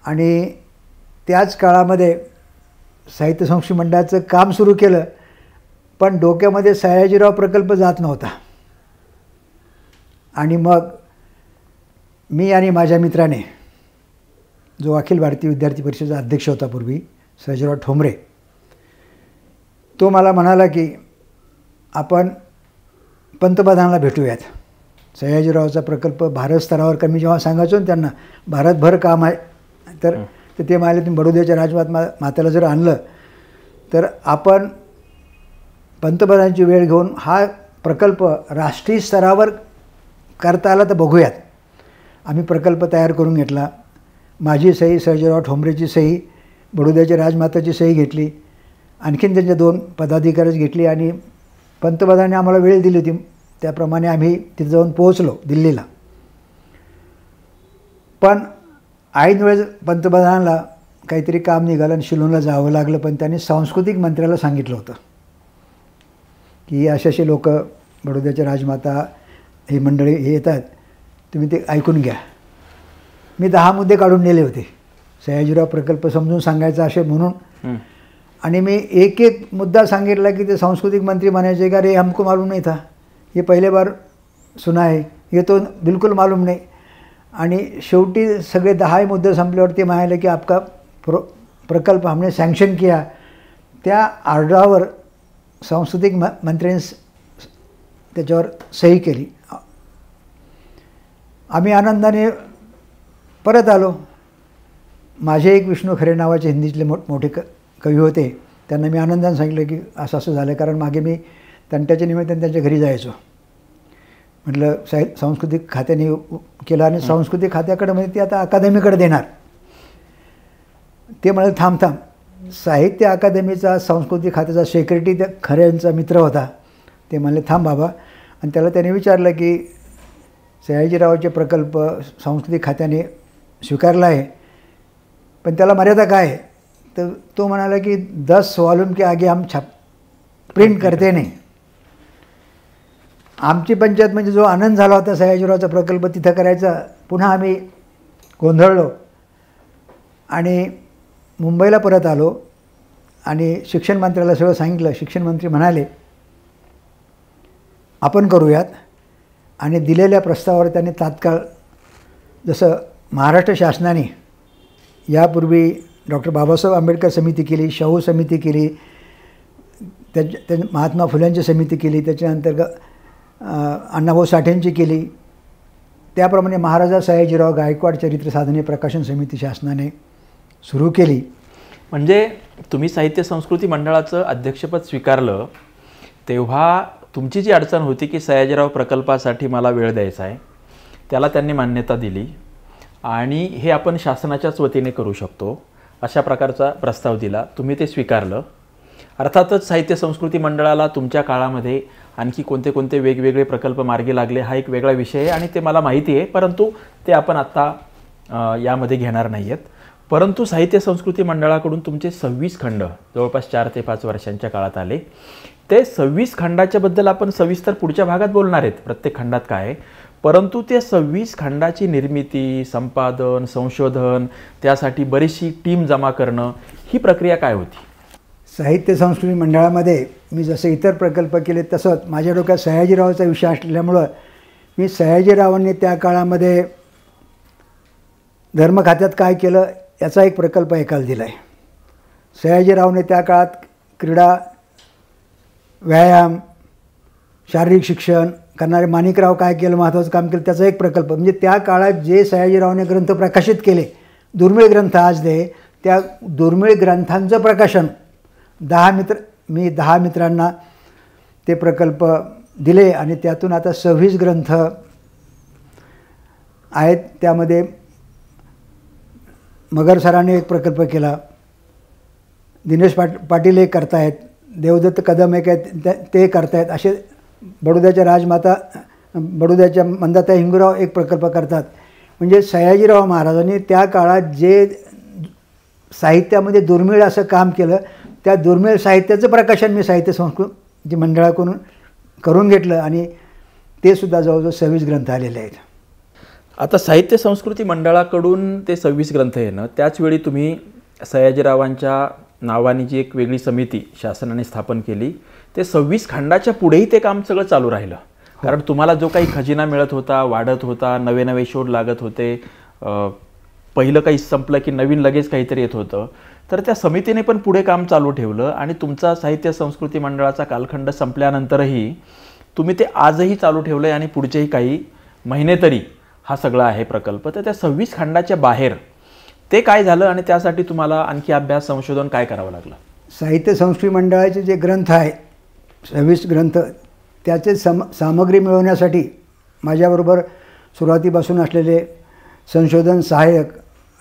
आणि त्याच काळामध्ये साहित्य संस्कृती मंडळाचं काम सुरू केलं. पण डोक्यामध्ये सयाजीराव प्रकल्प जात नव्हता. आणि मग मी आणि माझ्या मित्राने, जो अखिल भारतीय विद्यार्थी परिषदेचा अध्यक्ष होता पूर्वी, सयाजीराव ठोंबरे, तो मला म्हणाला की आपण पंतप्रधानांना भेटूयात. सयाजीरावचा प्रकल्प भारत स्तरावर, कारण मी जेव्हा सांगायचो ना त्यांना भारतभर काम आहे, तर ते म्हणाले तुम्ही बडोद्याच्या राजमाताला जर आणलं तर आपण पंतप्रधानांची वेळ घेऊन हा प्रकल्प राष्ट्रीय स्तरावर करता आला तर बघूयात. आम्ही प्रकल्प तयार करून घेतला. माझी सही, सयाजीराव ठोंबरेची सही, बडोद्याच्या राजमाताची सही घेतली. आणखीन त्यांच्या 2 पदाधिकारीच घेतली आणि पंतप्रधानांनी आम्हाला वेळ दिली होती त्याप्रमाणे आम्ही तिथे जाऊन पोहोचलो दिल्लीला. पण ऐन वेळेस पंतप्रधानाला काहीतरी काम निघालं आणि शिलाँगला जावं लागलं. पण त्यांनी सांस्कृतिक मंत्र्याला सांगितलं होतं की असे लोक बडोद्याच्या राजमाता ही मंडळी हे येतात, तुम्ही ते ऐकून घ्या. मी 10 मुद्दे काढून नेले होते सयाजीराव प्रकल्प समजून सांगायचा असे म्हणून. आणि मी एक एक मुद्दा सांगितला की ते सांस्कृतिक मंत्री म्हणायचे का रे हमको मालूम नहीं था, ये पहले बार सुना है, ये तो बिल्कुल मालूम नहीं. आणि शेवटी सगळे 10 मुद्दे संपल्यावर ते म्हणाले की आपका प्रकल्प हमने सँक्शन किया. त्या ऑर्डरावर सांस्कृतिक मंत्र्यांनी त्याच्यावर सही केली. आम्ही आनंदाने परत आलो. माझे एक विष्णू खरे नावाचे हिंदीतले मोठे कवी होते, त्यांना मी आनंदाने सांगितलं की असं असं झालं. कारण मागे मी तंट्याच्या निमित्ताने त्यांच्या घरी जायचो. म्हटलं सांस्कृतिक खात्याने केलं आणि सांस्कृतिक खात्याकडे म्हणजे ते आता अकादमीकडे देणार. ते म्हणाले थांब, साहित्य अकादमीचा सांस्कृतिक खात्याचा सेक्रेटरी त्या खऱ्यांचा मित्र होता. ते म्हणले थांब बाबा. आणि त्याने विचारलं की सयाजीरावचे प्रकल्प सांस्कृतिक खात्याने स्वीकारला आहे, पण त्याला मर्यादा काय आहे. तर तो म्हणाला की 10 वॉल्यूम के आगे हम प्रिंट करते नाही. आमची पंचायत म्हणजे जो आनंद झाला होता सयाजीरावचा प्रकल्प तिथं करायचा, पुन्हा आम्ही गोंधळलो आणि मुंबईला परत आलो आणि शिक्षण मंत्र्याला सगळं सांगितलं. शिक्षण मंत्री म्हणाले आपण करूयात. आणि दिलेल्या प्रस्तावावर त्यांनी तात्काळ, जसं महाराष्ट्र शासनाने यापूर्वी डॉक्टर बाबासाहेब आंबेडकर समिती केली, शाहू समिती केली, त्या महात्मा फुल्यांची समिती केली, त्याच्यानंतर अण्णाभाऊ साठेंची केली, त्याप्रमाणे महाराजा सयाजीराव गायकवाड चरित्र साधने प्रकाशन समिती शासनाने सुरू केली. म्हणजे तुम्ही साहित्य संस्कृती मंडळाचं अध्यक्षपद स्वीकारलं तेव्हा तुमची जी अडचण होती की सयाजीराव प्रकल्पासाठी मला वेळ द्यायचा आहे, त्याला त्यांनी मान्यता दिली आणि हे आपण शासनाच्याच वतीने करू शकतो अशा प्रकारचा प्रस्ताव दिला. तुम्ही ते स्वीकारलं. अर्थातच साहित्य संस्कृती मंडळाला तुमच्या काळामध्ये आणखी कोणते कोणते वेगवेगळे प्रकल्प मार्गी लागले हा एक वेगळा विषय आहे आणि ते मला माहिती आहे, परंतु ते आपण आत्ता यामध्ये घेणार नाही आहेत. परंतु साहित्य संस्कृती मंडळाकडून तुमचे 26 खंड जवळपास 4 ते 5 वर्षांच्या काळात आले. ते 26 खंडाच्याबद्दल आपण सविस्तर पुढच्या भागात बोलणार आहेत, प्रत्येक खंडात काय आहे. परंतु ते 26 खंडाची निर्मिती, संपादन, संशोधन, त्यासाठी बरीचशी टीम जमा करणं, ही प्रक्रिया काय होती? साहित्य संस्कृती मंडळामध्ये मी जसं इतर प्रकल्प केले तसंच माझ्या डोक्यात सयाजीरावाचा विषय असल्यामुळं मी सयाजीरावांनी त्या काळामध्ये धर्म खात्यात काय केलं याचा एक प्रकल्प ऐकायला दिला आहे. सयाजीरावने त्या काळात क्रीडा, व्यायाम, शारीरिक शिक्षण करणारे माणिकराव काय केलं, महत्त्वाचं काम केलं, त्याचा एक प्रकल्प. म्हणजे त्या काळात जे सयाजीरावने ग्रंथ प्रकाशित केले, दुर्मिळ ग्रंथ आज दे, त्या दुर्मिळ ग्रंथांचं प्रकाशन 10 मित्रांना ते प्रकल्प दिले आणि त्यातून आता 26 ग्रंथ आहेत. त्यामध्ये मगर सरांनी एक प्रकल्प केला, दिनेश पाटील एक करतायत, देवदत्त कदम एक आहेत ते करतायत, असे बडोद्याच्या मंदाताई हिंगूराव एक प्रकल्प करतात. म्हणजे सयाजीराव महाराजांनी त्या काळात जे साहित्यामध्ये दुर्मिळ असं काम केलं, त्या दुर्मिळ साहित्याचं प्रकाशन मी साहित्य संस्कृती मंडळाकडून करून घेतलं आणि ते सुद्धा जवळजवळ 26 ग्रंथ आलेले आहेत. आता साहित्य संस्कृती मंडळाकडून ते 26 ग्रंथ येणं, त्याचवेळी तुम्ही सयाजीरावांच्या नावाने जी एक वेगळी समिती शासनाने स्थापन केली, ते 26 खंडाच्या पुढेही ते काम सगळं चालू राहिलं. कारण तुम्हाला जो काही खजिना मिळत होता, वाढत होता, नवे नवे शोध लागत होते, पहिलं काही संपलं की नवीन लगेच काहीतरी येत होतं, तर त्या समितीने पण पुढे काम चालू ठेवलं आणि तुमचा साहित्य संस्कृती मंडळाचा कालखंड संपल्यानंतरही तुम्ही ते आजही चालू ठेवलं आहे आणि पुढचेही काही महिने तरी हा सगळा आहे प्रकल्प. तर त्या 26 खंडाच्या बाहेर ते काय झालं आणि त्यासाठी तुम्हाला आणखी अभ्यास संशोधन काय करावं लागलं? साहित्य संस्कृती मंडळाचे जे ग्रंथ आहे 26 ग्रंथ, त्याचे सामग्री मिळवण्यासाठी माझ्याबरोबर सुरुवातीपासून असलेले संशोधन सहाय्यक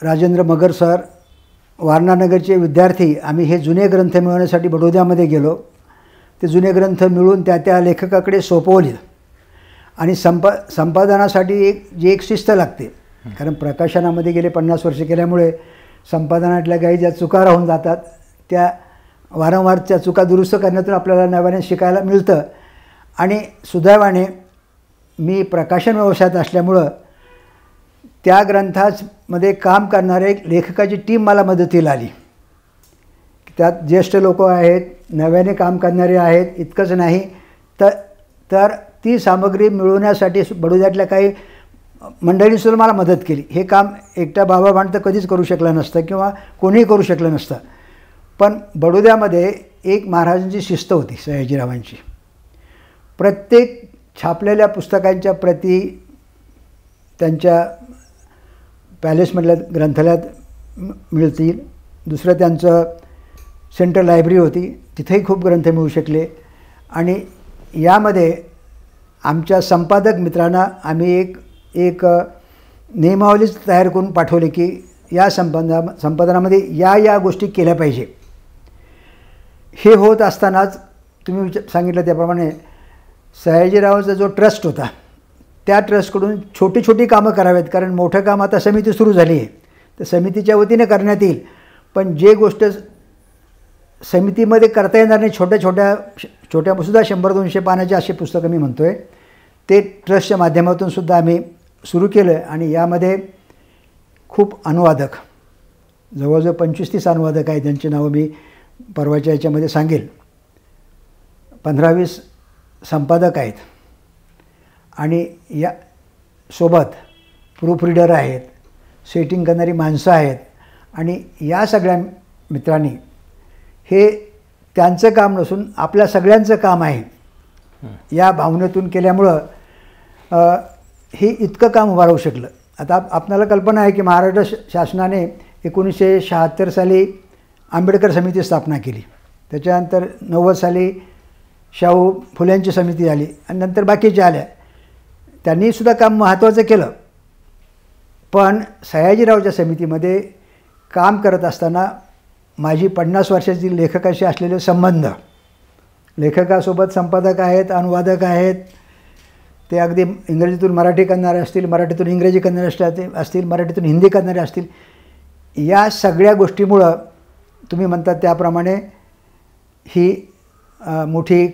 राजेंद्र मगर सर, वारणानगरचे विद्यार्थी, आम्ही हे जुने ग्रंथ मिळवण्यासाठी बडोद्यामध्ये गेलो. ते जुने ग्रंथ मिळून त्या लेखकाकडे सोपवले आणि संपादनासाठी एक शिस्त लागते. कारण प्रकाशनामध्ये गेले 50 वर्ष केल्यामुळे संपादनातल्या काही ज्या चुका राहून जातात, त्या वारंवार त्या चुका दुरुस्त करण्यातून आपल्याला नव्याने शिकायला मिळतं. आणि सुदैवाने मी प्रकाशन व्यवसायात असल्यामुळं त्या ग्रंथामध्ये काम करणारे लेखकाची टीम मला मदतीला आली. त्यात ज्येष्ठ लोक आहेत, नव्याने काम करणारे आहेत. इतकंच नाही तर ती सामग्री मिळवण्यासाठी बडोद्यातल्या काही मंडळींसुद्धा मला मदत केली. हे काम एकटा बाबा भांड तर कधीच करू शकलं नसतं किंवा कोणीही करू शकलं नसतं. पण बडोद्यामध्ये एक महाराजांची शिस्त होती सयाजीरावांची. प्रत्येक छापलेल्या पुस्तकांच्या प्रती त्यांच्या पॅलेसमधल्या ग्रंथालयात मिळतील. दुसरं त्यांचं सेंट्रल लायब्ररी होती, तिथेही खूप ग्रंथ मिळू शकले. आणि यामध्ये आमच्या संपादक मित्रांना आम्ही एक नियमावलीच तयार करून पाठवले की या संपादनामध्ये या गोष्टी केल्या पाहिजे. हे होत असतानाच तुम्ही सांगितलं त्याप्रमाणे सयाजीरावांचा जो ट्रस्ट होता, त्या ट्रस्टकडून छोटी छोटी कामं करावेत. कारण मोठं काम आता समिती सुरू झाली आहे, तर समितीच्या वतीने करण्यात येईल. पण जे गोष्ट समितीमध्ये करता येणार नाही, छोट्यासुद्धा 100-200 पानाचे असे पुस्तकं मी म्हणतो आहे, ते ट्रस्टच्या माध्यमातून सुद्धा आम्ही सुरू केलं. आणि यामध्ये खूप अनुवादक, जवळजवळ 25-30 अनुवादक आहेत, त्यांची नावं मी परवाच्या याच्यामध्ये सांगेल. 15-20 संपादक आहेत आणि या सोबत प्रूफ रीडर आहेत, सेटिंग करणारी माणसं आहेत. आणि या सगळ्या मित्रांनी हे त्यांचं काम नसून आपल्या सगळ्यांचं काम आहे या भावनेतून केल्यामुळं हे इतकं काम उभं राहू शकलं. आता आपणाला कल्पना आहे की महाराष्ट्र शासनाने 1976 साली आंबेडकर समिती स्थापना केली, त्याच्यानंतर 90 साली शाहू फुल्यांची समिती आली आणि नंतर बाकीच्या आल्या. त्यांनीसुद्धा काम महत्त्वाचं केलं. पण सयाजीरावच्या समितीमध्ये काम करत असताना माझी 50 वर्षाची लेखकाशी असलेले संबंध, लेखकासोबत संपादक आहेत, अनुवादक आहेत, ते अगदी इंग्रजीतून मराठी करणारे असतील, मराठीतून इंग्रजी करणारे असतील, मराठीतून हिंदी करणारे असतील, या सगळ्या गोष्टीमुळं तुम्ही म्हणतात त्याप्रमाणे ही मोठी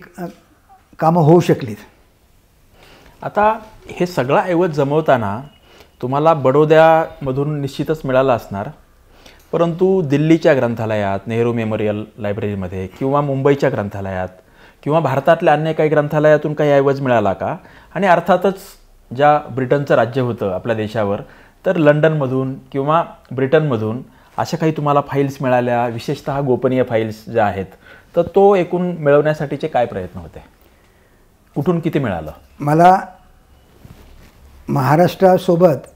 कामं होऊ शकलीत. आता हे सगळा ऐवज जमवताना तुम्हाला बडोद्यामधून निश्चितच मिळालं असणार, परंतु दिल्लीच्या ग्रंथालयात, नेहरू मेमोरियल लायब्ररीमध्ये किंवा मुंबईच्या ग्रंथालयात किंवा भारतातल्या अन्य काही ग्रंथालयातून काही ऐवज मिळाला का? आणि अर्थातच ज्या ब्रिटनचं राज्य होतं आपल्या देशावर, तर लंडनमधून किंवा ब्रिटनमधून अशा काही तुम्हाला फाईल्स मिळाल्या, विशेषतः गोपनीय फाईल्स ज्या आहेत, तर तो एकूण मिळवण्यासाठीचे काय प्रयत्न होते? कुठून किती मिळालं? मला महाराष्ट्रासोबत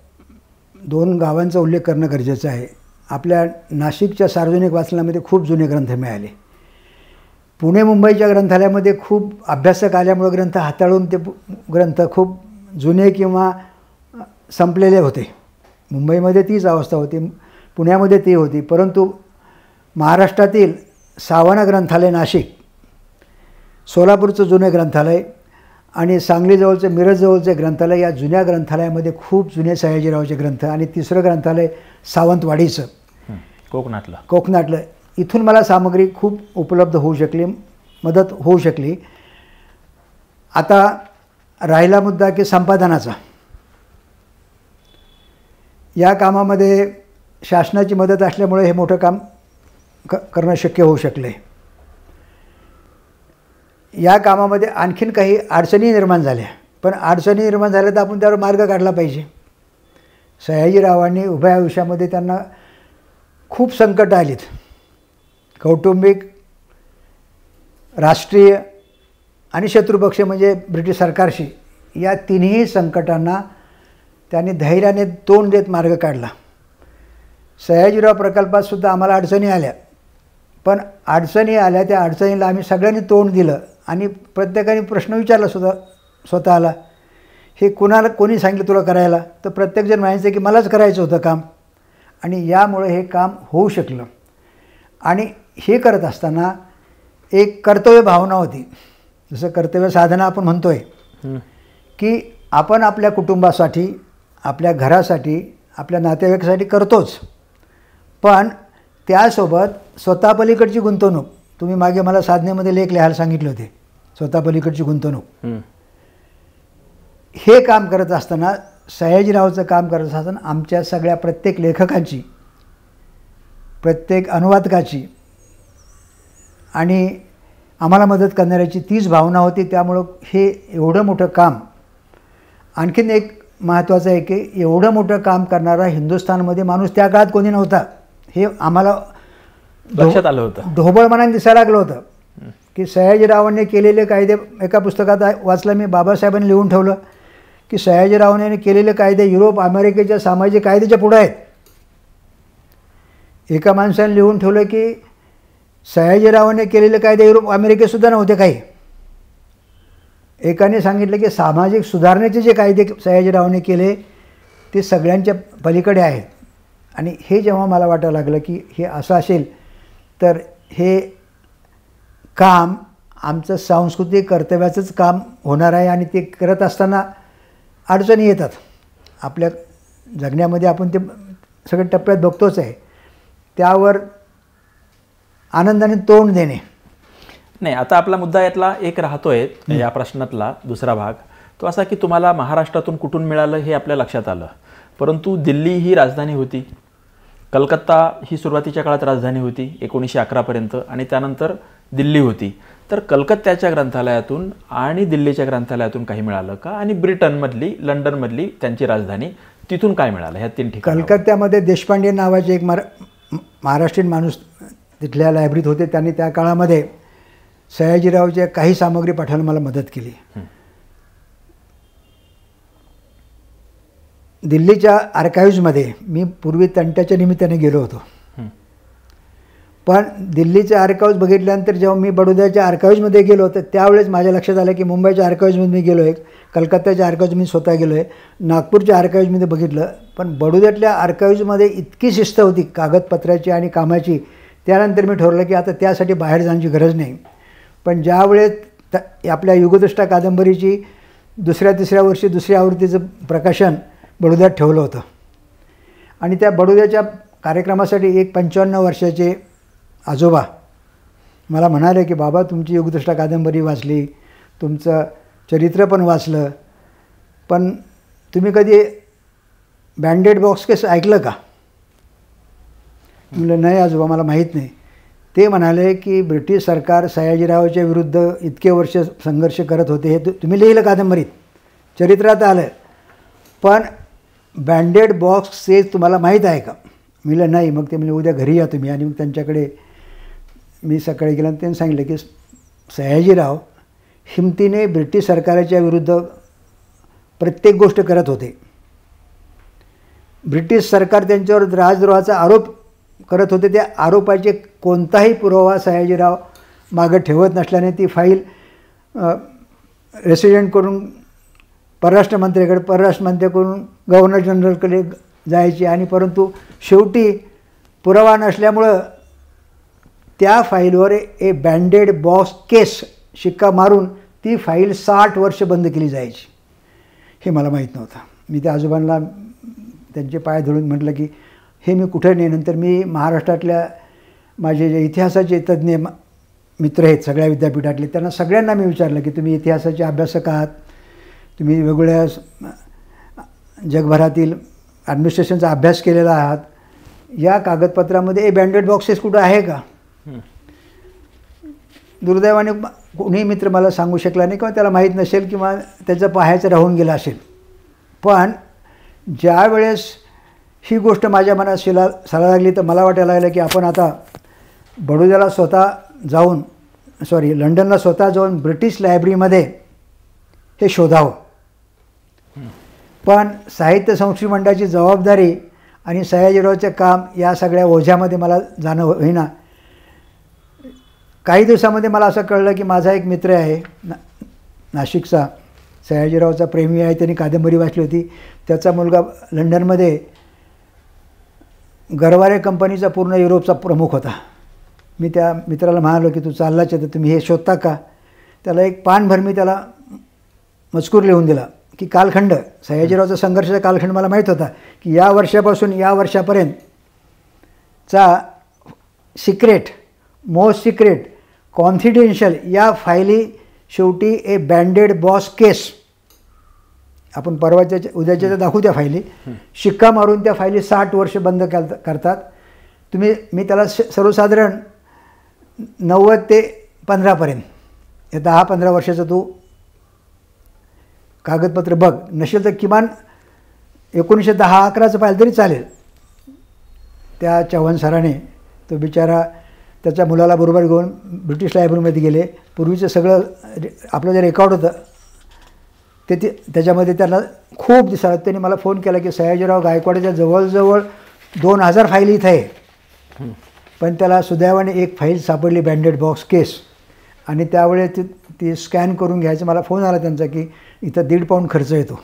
2 गावांचा उल्लेख करणं गरजेचं आहे. आपल्या नाशिकच्या सार्वजनिक वाचनामध्ये खूप जुने ग्रंथ मिळाले. पुणे मुंबईच्या ग्रंथालयामध्ये खूप अभ्यासक आल्यामुळे ग्रंथ हाताळून ते ग्रंथ खूप जुने किंवा संपलेले होते. मुंबईमध्ये तीच अवस्था होती, पुण्यामध्ये ती होती. परंतु महाराष्ट्रातील सावना ग्रंथालय नाशिक, सोलापूरचं जुने ग्रंथालय आणि सांगलीजवळचं मिरजजवळचे ग्रंथालय, या जुन्या ग्रंथालयामध्ये खूप जुने सयाजीरावचे ग्रंथ, आणि तिसरं ग्रंथालय सावंतवाडीचं कोकणातलं, इथून मला सामग्री खूप उपलब्ध होऊ शकली, मदत होऊ शकली. आता राहिला मुद्दा की संपादनाचा. या कामामध्ये शासनाची मदत असल्यामुळे हे मोठं काम करणं शक्य होऊ शकले. या कामामध्ये आणखीन काही अडचणी निर्माण झाल्या, पण अडचणी निर्माण झाल्या तर आपण त्यावर मार्ग काढला पाहिजे. सयाजीरावांनी उभय आयुष्यामध्ये त्यांना खूप संकट आलीत, कौटुंबिक, राष्ट्रीय आणि शत्रुपक्ष म्हणजे ब्रिटिश सरकारशी. या तिन्ही संकटांना त्यांनी धैर्याने तोंड देत मार्ग काढला. सयाजीराव प्रकल्पातसुद्धा आम्हाला अडचणी आल्या, पण अडचणी आल्या त्या अडचणीला आम्ही सगळ्यांनी तोंड दिलं आणि प्रत्येकाने प्रश्न विचारला सुद्धा स्वतःला, हे कोणी सांगितलं तुला करायला? तर प्रत्येकजण म्हणायचं की मलाच करायचं होतं काम, आणि यामुळे हे काम होऊ शकलं. आणि हे करत असताना एक कर्तव्य भावना होती, जसं कर्तव्य साधना आपण म्हणतोय, की आपण आपल्या कुटुंबासाठी, आपल्या घरासाठी, आपल्या नातेवाईकासाठी करतोच, पण त्यासोबत स्वतः पलीकडची गुंतवणूक. तुम्ही मागे मला साधनेमध्ये लेख लिहायला सांगितले होते, स्वतः पलीकडची गुंतवणूक. हे काम करत असताना, सयाजीरावचं काम करत असताना आमच्या सगळ्या प्रत्येक लेखकांची, प्रत्येक अनुवादकाची आणि आम्हाला मदत करणाऱ्याची तीच भावना होती. त्यामुळं हे एवढं मोठं काम, आणखीन एक महत्त्वाचं आहे की एवढं मोठं काम करणारा हिंदुस्थानमध्ये माणूस त्या काळात कोणी नव्हता. हे आम्हाला लक्षात आलं होतं, ढोबळ मनाने दिसायला लागलं होतं की सयाजीरावांनी केलेले कायदे. एका पुस्तकात वाचलं मी, बाबासाहेबांनी लिहून ठेवलं की सयाजीरावांनी केलेले कायदे युरोप अमेरिकेच्या सामाजिक कायद्याच्या पुढे आहेत. एका माणसाने लिहून ठेवलं की सयाजीरावांनी केलेले कायदे युरोप अमेरिकेतसुद्धा नव्हते काही. एकाने सांगितलं की सामाजिक सुधारणेचे जे कायदे सयाजीरावांनी केले ते सगळ्यांच्या पलीकडे आहेत. आणि हे जेव्हा मला वाटायला लागलं की हे असं असेल तर हे काम आमचं सांस्कृतिक कर्तव्याचंच काम होणार आहे, आणि ते करत असताना अडचणी येतात आपल्या जगण्यामध्ये, आपण ते सगळ्या टप्प्यात बघतोच आहे. त्यावर आनंदाने तोंड देणे. नाही, आता आपला मुद्दा यातला एक राहतोय, या प्रश्नातला दुसरा भाग तो असा की तुम्हाला महाराष्ट्रातून कुठून मिळालं हे आपल्या लक्षात आलं, परंतु दिल्ली ही राजधानी होती, कलकत्ता ही सुरुवातीच्या काळात राजधानी होती 1911 पर्यंत, आणि त्यानंतर दिल्ली होती. तर कलकत्त्याच्या ग्रंथालयातून आणि दिल्लीच्या ग्रंथालयातून काही मिळालं का? आणि ब्रिटनमधली, लंडनमधली त्यांची राजधानी, तिथून काय मिळालं? ह्या 3 ठिकाणी. कलकत्त्यामध्ये देशपांडे नावाचे एक महाराष्ट्रीयन माणूस तिथल्या लायब्ररीत होते. त्यांनी त्या काळामध्ये सयाजीरावच्या काही सामग्री पाठवायला मला मदत केली. दिल्लीच्या आर्काईव्जमध्ये मी पूर्वी तंट्याच्या निमित्ताने गेलो होतो, पण दिल्लीचे आर्काईव्ज बघितल्यानंतर जेव्हा मी बडोद्याच्या आर्काईव्जमध्ये गेलो तर त्यावेळेस माझ्या लक्षात आलं की मुंबईच्या आर्काईव्जमध्ये मी गेलो आहे, कलकत्त्याच्या आर्काईव्ज मी स्वतः गेलो आहे, नागपूरच्या आर्काईव्जमध्ये बघितलं, पण बडोद्यातल्या आर्काईव्जमध्ये इतकी शिस्त होती कागदपत्राची आणि कामाची. त्यानंतर मी ठरवलं की आता त्यासाठी बाहेर जाण्याची गरज नाही. पण ज्यावेळेस आपल्या युगदृष्टा कादंबरीची 2ऱ्या-3ऱ्या वर्षी 2ऱ्या आवृत्तीचं प्रकाशन बडोद्यात ठेवलं होतं, आणि त्या बडोद्याच्या कार्यक्रमासाठी एक 55 वर्षाचे आजोबा मला म्हणाले की बाबा तुमची युगदृष्टा कादंबरी वाचली, तुमचं चरित्र पण वाचलं, पण तुम्ही कधी बँडेड बॉक्स केस ऐकलं का? म्हणलं नाही आजोबा, मला माहीत नाही. ते म्हणाले की ब्रिटिश सरकार सयाजीरावच्या विरुद्ध इतके वर्ष संघर्ष करत होते, हे तुम्ही लिहिलं कादंबरीत, चरित्रात आलं, पण बँडेड बॉक्स ते तुम्हाला माहीत आहे का? म्हणलं नाही. मग ते म्हणजे उद्या घरी या तुम्ही. आणि मग त्यांच्याकडे मी सकाळी गेल्यानंतर त्यांनी सांगितलं की सयाजीराव हिमतीने ब्रिटिश सरकारच्या विरुद्ध प्रत्येक गोष्ट करत होते. ब्रिटिश सरकार त्यांच्यावर राजद्रोहाचा आरोप करत होते. त्या आरोपाचे कोणताही पुरावा सयाजीराव मागं ठेवत नसल्याने ती फाईल रेसिडेंटकडून परराष्ट्रमंत्र्याकडे, परराष्ट्रमंत्र्याकडून गव्हर्नर जनरलकडे जायची आणि परंतु शेवटी पुरावा नसल्यामुळं त्या फाईलवर ए बँडेड बॉक्स केस शिक्का मारून ती फाईल 60 वर्ष बंद केली जायची. हे मला माहीत नव्हतं. मी त्या आजोबांना त्यांचे पाय धरून म्हटलं की हे मी कुठे नाही. नंतर मी महाराष्ट्रातल्या माझे जे इतिहासाचे तज्ज्ञ मित्र आहेत सगळ्या विद्यापीठातले, त्यांना सगळ्यांना मी विचारलं की तुम्ही इतिहासाचे अभ्यासक आहात, तुम्ही वेगवेगळ्या जगभरातील ॲडमिनिस्ट्रेशनचा अभ्यास केलेला आहात, या कागदपत्रामध्ये ए बँडेड बॉक्सेस कुठं आहे का? दुर्दैवाने कोणी मित्र मला सांगू शकला नाही किंवा त्याला माहीत नसेल किंवा त्याचं पाहायचं राहून गेलं असेल. पण ज्या वेळेस ही गोष्ट माझ्या मनात सला लागली तर मला वाटायला लागलं की आपण आता बडोद्याला स्वतः जाऊन लंडनला स्वतः जाऊन ब्रिटिश लायब्ररीमध्ये हे शोधावं. पण साहित्य संस्कृती मंडळाची जबाबदारी आणि सयाजीरावचं काम या सगळ्या ओझ्यामध्ये मला जाणं होईना. काही दिवसामध्ये मला असं कळलं की माझा एक मित्र आहे नाशिकचा, सयाजीरावचा प्रेमी आहे, त्यांनी कादंबरी वाचली होती. त्याचा मुलगा लंडनमध्ये गरवारे कंपनीचा पूर्ण युरोपचा प्रमुख होता. मी त्या मित्राला म्हणालो की तू चाललाच आहे तर तुम्ही हे शोधता का? त्याला एक पानभर मी त्याला मजकूर लिहून दिला की कालखंड, सयाजीरावचा संघर्षाचा कालखंड मला माहीत होता की या वर्षापासून या वर्षापर्यंतचा सिक्रेट, मोस्ट सिक्रेट, कॉन्फिडेन्शियल या फायली शेवटी ए बँडेड बॉक्स केस, आपण परवाच्या उद्याच्या दाखवू त्या फायली, शिक्का मारून त्या फायली 60 वर्ष बंद करतात. मी त्याला सर्वसाधारण 90 ते 15पर्यंत या 10-15 वर्षाचं तू कागदपत्र बघ, नसेल तर किमान 1910-11चं पाहिलं तरी चालेल. त्या चव्हाण सराने तो बिचारा त्याच्या मुलाला बरोबर घेऊन ब्रिटिश लायब्ररीमध्ये गेले. पूर्वीचं सगळं आपलं जे रेकॉर्ड होतं ते त्याच्यामध्ये त्यांना खूप दिवसात त्यांनी मला फोन केला की सयाजीराव गायकवाडच्या जवळजवळ 2000 फाईली इथं आहे. पण त्याला सुदैवाने एक फाईल सापडली, बँडेड बॉक्स केस, आणि त्यावेळेस ती स्कॅन करून घ्यायचं. मला फोन आला त्यांचा की इथं 1.5 पाऊंड खर्च येतो.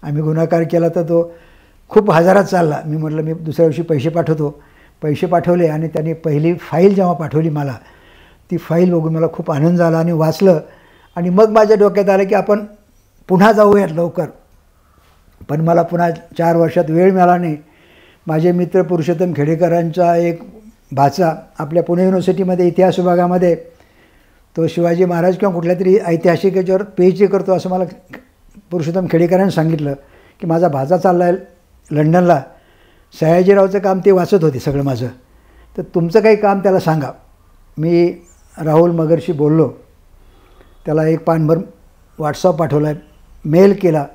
आम्ही गुन्हाकार केला तर तो खूप हजारात चालला. मी म्हटलं मी दुसऱ्या दिवशी पैसे पाठवतो. पैसे पाठवले आणि त्यांनी पहिली फाईल जेव्हा पाठवली मला, ती फाईल बघून मला खूप आनंद झाला आणि वाचलं. आणि मग माझ्या डोक्यात आलं की आपण पुन्हा जाऊयात लवकर. पण मला पुन्हा 4 वर्षात वेळ मिळाला नाही. माझे मित्र पुरुषोत्तम खेडेकरांचा एक भाचा आपल्या पुणे युनिव्हर्सिटीमध्ये इतिहास विभागामध्ये तो शिवाजी महाराज किंवा कुठल्या तरी ऐतिहासिक याच्यावर PhD करतो असं मला पुरुषोत्तम खेडेकरांनी सांगितलं की माझा भाचा चालला आहे लंडनला, सयाजीरावचं काम ते वाचत होते सगळं माझं, तर तुमचं काही काम त्याला सांगा. मी राहुल मगरशी बोललो, त्याला एक पानभर व्हॉट्सअप पाठवला, मेल केला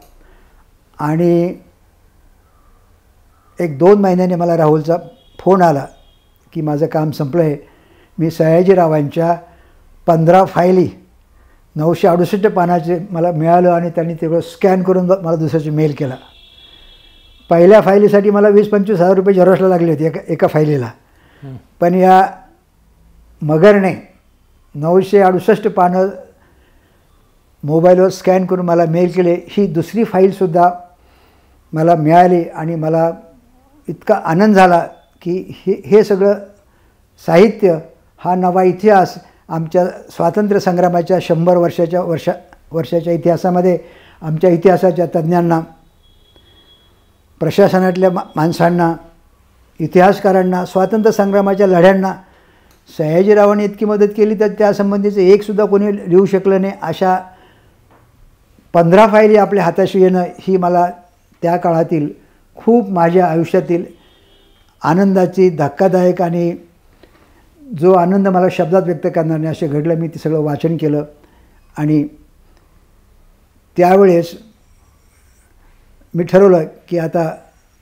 आणि 1-2 महिन्याने मला राहुलचा फोन आला की माझं काम संपलं आहे. मी सयाजीरावांच्या 15 फायली 968 पानाचे मला मिळालं आणि त्यांनी तेवढं स्कॅन करून मला दुसऱ्याची मेल केला. पहिल्या फायलीसाठी मला 20-25 हजार रुपये झेरॉक्सला लागले होते एका फायलीला. पण या मगरने 968 पानं मोबाईलवर स्कॅन करून मला मेल केले. ही दुसरी फाईलसुद्धा मला मिळाली आणि मला इतका आनंद झाला की हे सगळं साहित्य, हा नवा इतिहास आमच्या स्वातंत्र्य संग्रामाच्या 100 वर्षाच्या इतिहासामध्ये आमच्या इतिहासाच्या तज्ज्ञांना, प्रशासनातल्या माणसांना, इतिहासकारांना, स्वातंत्र्य संग्रामाच्या लढ्यांना सयाजीरावांनी इतकी मदत केली तर त्यासंबंधीचं एकसुद्धा कोणी लिहू शकलं नाही. अशा 15 फायली आपल्या हाताशी येणं ही मला त्या काळातील खूप माझ्या आयुष्यातील आनंदाची, धक्कादायक आणि जो आनंद मला शब्दात व्यक्त करणार नाही असे घडलं. मी ते सगळं वाचन केलं आणि त्यावेळेस मी ठरवलं की आता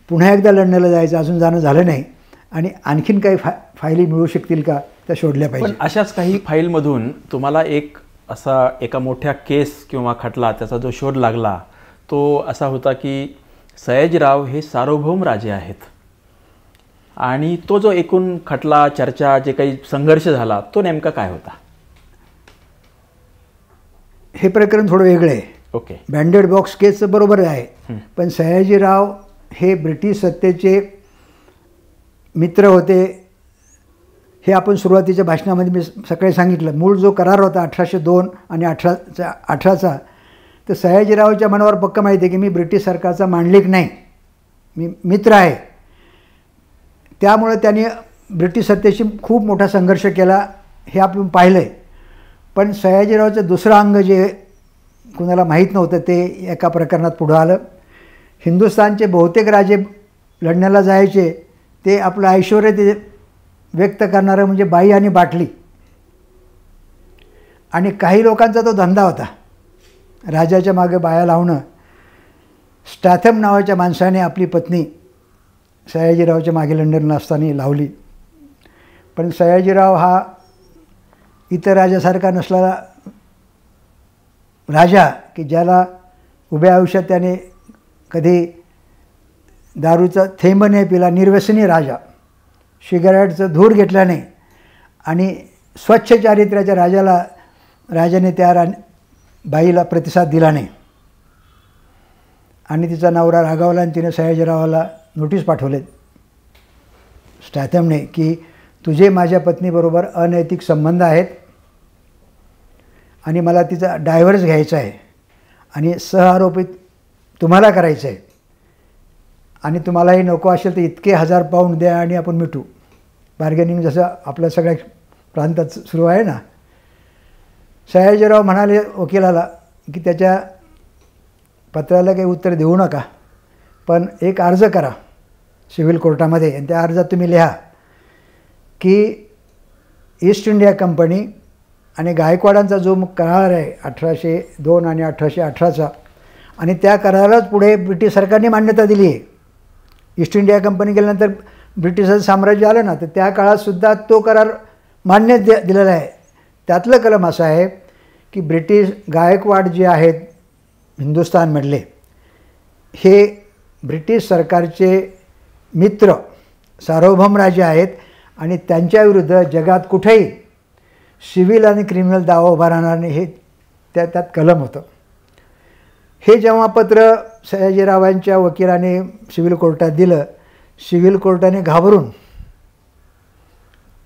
पुन्हा एकदा लंडनला जायचं. अजून जाणं झालं नाही आणि आणखीन काही फायली मिळू शकतील का त्या शोधल्या पाहिजे. पण अशाच काही फाईलमधून तुम्हाला एक असा एका मोठ्या केस किंवा खटला त्याचा जो शोध लागला तो असा होता की सयाजीराव हे सार्वभौम राजे आहेत आणि तो जो एकूण खटला चर्चा जे काही संघर्ष झाला तो नेमका काय होता? हे प्रकरण थोडं वेगळं आहे. ओके. बँडेड बॉक्स केसचं बरोबर आहे, पण सयाजीराव हे ब्रिटिश सत्तेचे मित्र होते. हे आपण सुरुवातीच्या भाषणामध्ये मी सकाळी सांगितलं. मूळ जो करार होता 1802 आणि 18चा, तर सयाजीरावच्या मनावर पक्का माहिती आहे की मी ब्रिटिश सरकारचा मांडलिक नाही, मी मित्र आहे. त्यामुळे त्यांनी ब्रिटिश सत्तेशी खूप मोठा संघर्ष केला, हे आपण पाहिलं आहे. पण सयाजीरावचं दुसरं अंग जे कुणाला माहीत नव्हतं ते एका प्रकरणात पुढं आलं. हिंदुस्थानचे बहुतेक राजे लढण्याला जायचे, ते आपलं ऐश्वर्य ते व्यक्त करणारं म्हणजे बाई आणि बाटली. आणि काही लोकांचा तो धंदा होता, राजाच्या मागे बाया लावणं. स्टॅथम नावाच्या माणसाने आपली पत्नी सयाजीरावच्या मागे लंडनला असताना लावली. पण सयाजीराव हा इतर राजासारखा नसलेला राजा की ज्याला उभ्या आयुष्यात त्याने कधी दारूचा थेंब नाही पिला, निर्व्यसनी राजा, सिगारेटचं धूर घेतला नाही आणि स्वच्छ चारित्र्याच्या राजाने त्या बाईला प्रतिसाद दिला नाही. आणि तिचा नवरा रागावला आणि तिने सयाजीरावाला नोटीस पाठवले स्टॅथमने की तुझे माझ्या पत्नीबरोबर अनैतिक संबंध आहेत आणि मला तिचा डायव्हर्स घ्यायचा आहे आणि सहआरोपित तुम्हाला करायचं आहे आणि तुम्हालाही नको असेल तर इतके 1000 पाऊंड द्या आणि आपण मिटू. बार्गेनिंग जसं आपल्या सगळ्या प्रांतात सुरू आहे ना. सयाजीराव म्हणाले वकिलाला की त्याच्या पत्राला काही उत्तर देऊ नका, पण एक अर्ज करा सिव्हिल कोर्टामध्ये आणि त्या अर्जात तुम्ही लिहा की ईस्ट इंडिया कंपनी आणि गायकवाडांचा जो करार आहे 1802 आणि 1818चा, आणि त्या करारालाच पुढे ब्रिटिश सरकारने मान्यता दिली आहे. ईस्ट इंडिया कंपनी गेल्यानंतर ब्रिटिशांचं साम्राज्य आलं ना, तर त्या काळातसुद्धा तो करार मान्य दिलेला आहे. त्यातलं कलम असं आहे की ब्रिटिश गायकवाड जे आहेत हिंदुस्थानमधले, हे ब्रिटिश सरकारचे मित्र सार्वभौम राजे आहेत आणि त्यांच्याविरुद्ध जगात कुठेही सिव्हिल आणि क्रिमिनल दावा उभा राहणार नाही, हे त्यात कलम होतं. हे जेव्हा पत्र सयाजीरावांच्या वकिलाने सिव्हिल कोर्टात दिलं, सिव्हिल कोर्टाने घाबरून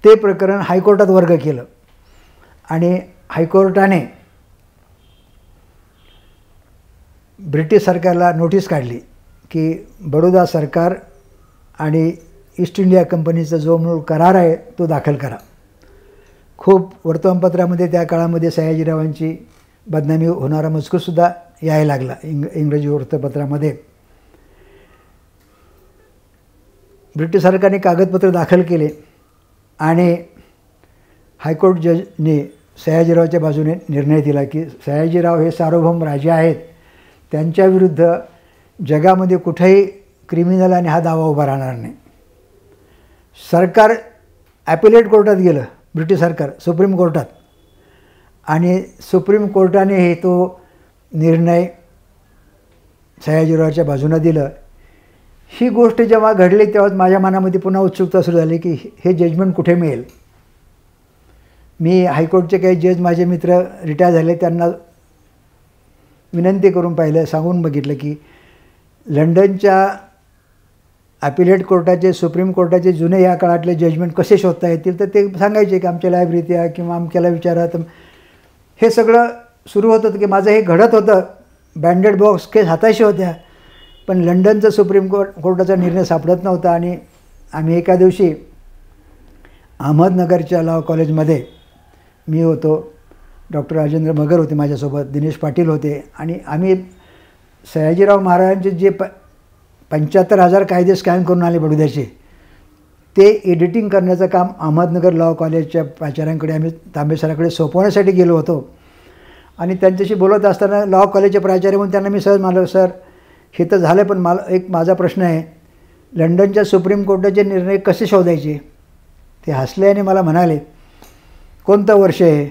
ते प्रकरण हायकोर्टात वर्ग केलं आणि हायकोर्टाने ब्रिटिश सरकारला नोटीस काढली की बडोदा सरकार आणि ईस्ट इंडिया कंपनीचा जो मूळ करार आहे तो दाखल करा. खूप वर्तमानपत्रामध्ये त्या काळामध्ये सयाजीरावांची बदनामी होणारा मजकूरसुद्धा यायला लागला इंग्रजी वृत्तपत्रामध्ये. ब्रिटिश सरकारने कागदपत्र दाखल केले आणि हायकोर्ट जजने सयाजीरावच्या बाजूने निर्णय दिला की सयाजीराव हे सार्वभौम राजे आहेत, त्यांच्याविरुद्ध जगामध्ये कुठेही क्रिमिनल आणि हा दावा उभा राहणार नाही. सरकार ॲपिलेट कोर्टात गेलं, ब्रिटिश सरकार सुप्रीम कोर्टात, आणि सुप्रीम कोर्टाने हे तो निर्णय सयाजीरावच्या बाजूने दिलं. ही गोष्ट जेव्हा घडली तेव्हा माझ्या मनामध्ये पुन्हा उत्सुकता सुरू झाली की हे जजमेंट कुठे मिळेल. मी हायकोर्टचे काही जज माझे मित्र रिटायर झाले त्यांना विनंती करून पाहिलं, सांगून बघितलं की लंडनच्या ॲपिलेट कोर्टाचे सुप्रीम कोर्टाचे जुने या काळातले जजमेंट कसे शोधता येतील, तर ते सांगायचे की आमच्या लायब्ररीत या किंवा अमक्याला विचारा. तर हे सगळं सुरू होतं की माझं हे घडत होतं. बँडेड बॉक्स केस हाताशी होत्या, पण लंडनचा सुप्रीम कोर्टाचा निर्णय सापडत नव्हता. आणि आम्ही एका दिवशी अहमदनगरच्या लॉ कॉलेजमध्ये मी होतो, डॉक्टर राजेंद्र मगर होते माझ्यासोबत, दिनेश पाटील होते, आणि आम्ही सयाजीराव महाराजांचे जे 75,000 कायदे स्कॅन करून आले बडोद्याचे, ते एडिटिंग करण्याचं काम अहमदनगर लॉ कॉलेजच्या प्राचार्यांकडे आम्ही तांबे सरांकडे सोपवण्यासाठी गेलो होतो. आणि त्यांच्याशी बोलत असताना लॉ कॉलेजचे प्राचार्य म्हणून त्यांना मी सहज म्हणालो, सर हे तर झालं, पण माझा प्रश्न आहे, लंडनच्या सुप्रीम कोर्टाचे निर्णय कसे शोधायचे. ते हसले आणि मला म्हणाले कोणतं वर्ष आहे.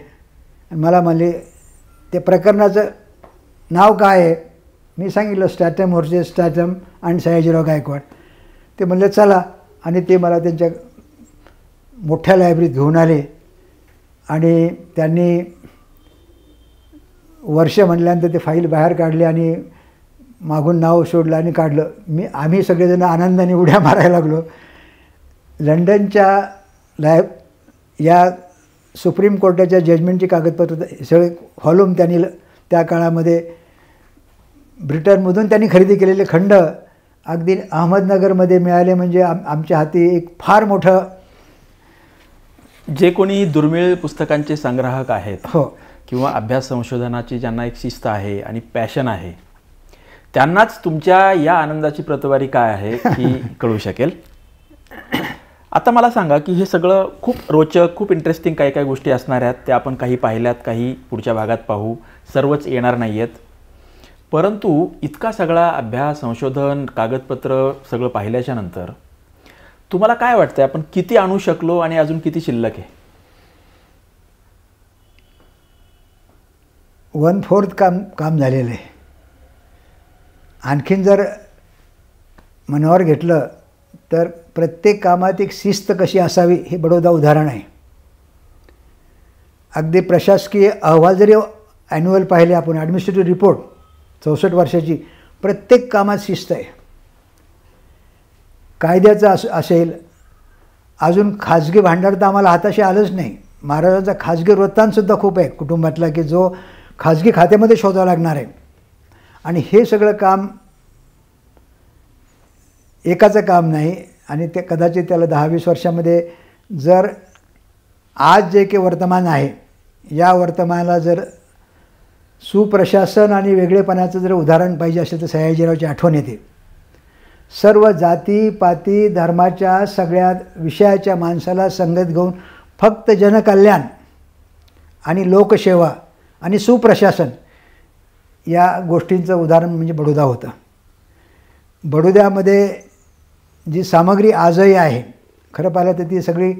मला म्हणले ते प्रकरणाचं नाव काय आहे, मी सांगितलं स्टॅटम व्हर्सेस स्टॅटम आणि सयाजीराव गायकवाड. ते म्हणले चला, आणि ते मला त्यांच्या मोठ्या लायब्ररीत घेऊन आले आणि त्यांनी वर्ष म्हणल्यानंतर ते फाईल बाहेर काढले आणि मागून नाव शोधलं आणि काढलं. आम्ही सगळेजण आनंदाने उड्या मारायला लागलो. लंडनच्या या सुप्रीम कोर्टाच्या जजमेंटची कागदपत्र सगळे व्हॉल्यूम त्यांनी त्या काळामध्ये ब्रिटनमधून त्यांनी खरेदी केलेले खंड अगदी अहमदनगरमध्ये मिळाले. म्हणजे आमच्या हाती एक फार मोठं, जे कोणी दुर्मिळ पुस्तकांचे संग्राहक आहेत हो किंवा अभ्यास संशोधनाची ज्यांना एक शिस्त आहे आणि पॅशन आहे, त्यांनाच तुमच्या या आनंदाची प्रतवारी काय आहे ही कळू शकेल. आता मला सांगा की हे सगळं खूप रोचक, खूप इंटरेस्टिंग काही काही गोष्टी असणार आहेत. त्या आपण काही पाहिल्यात, काही पुढच्या भागात पाहू, सर्वच येणार नाही आहेत. परंतु इतका सगळा अभ्यास, संशोधन, कागदपत्र सगळं पाहिल्याच्या नंतर तुम्हाला काय वाटतं, आपण किती आणू शकलो आणि अजून किती शिल्लक आहे? 1/4 काम झालेलं आहे. आणखीन जर मनावर घेतलं तर प्रत्येक कामात एक शिस्त कशी असावी हे बडोदा उदाहरण आहे. अगदी प्रशासकीय अहवाल जरी ॲन्युअल पाहिले आपण, ॲडमिनिस्ट्रेटिव्ह रिपोर्ट 64 वर्षाची, प्रत्येक कामात शिस्त आहे. कायद्याचं असेल, अजून खाजगी भांडार तर आम्हाला हाताशी आलंच नाही. महाराजांचा खाजगी वृत्तांतसुद्धा खूप आहे कुटुंबातला, की जो खाजगी खात्यामध्ये शोधावा लागणार आहे. आणि हे सगळं काम एकाचं काम नाही. आणि ते कदाचित त्याला 10-20 वर्षामध्ये जर आज जे काही वर्तमान आहे, या वर्तमानाला जर सुप्रशासन आणि वेगळेपणाचं जर उदाहरण पाहिजे असेल तर सयाजीरावची आठवण येते. सर्व जाती पाती धर्माच्या सगळ्या विषयाच्या माणसाला संगत घेऊन फक्त जनकल्याण आणि लोकसेवा आणि सुप्रशासन या गोष्टींचं उदाहरण म्हणजे बडोदा होतं. बडोद्यामध्ये जी सामग्री आजही आहे, खरं पाहिलं तर ती सगळी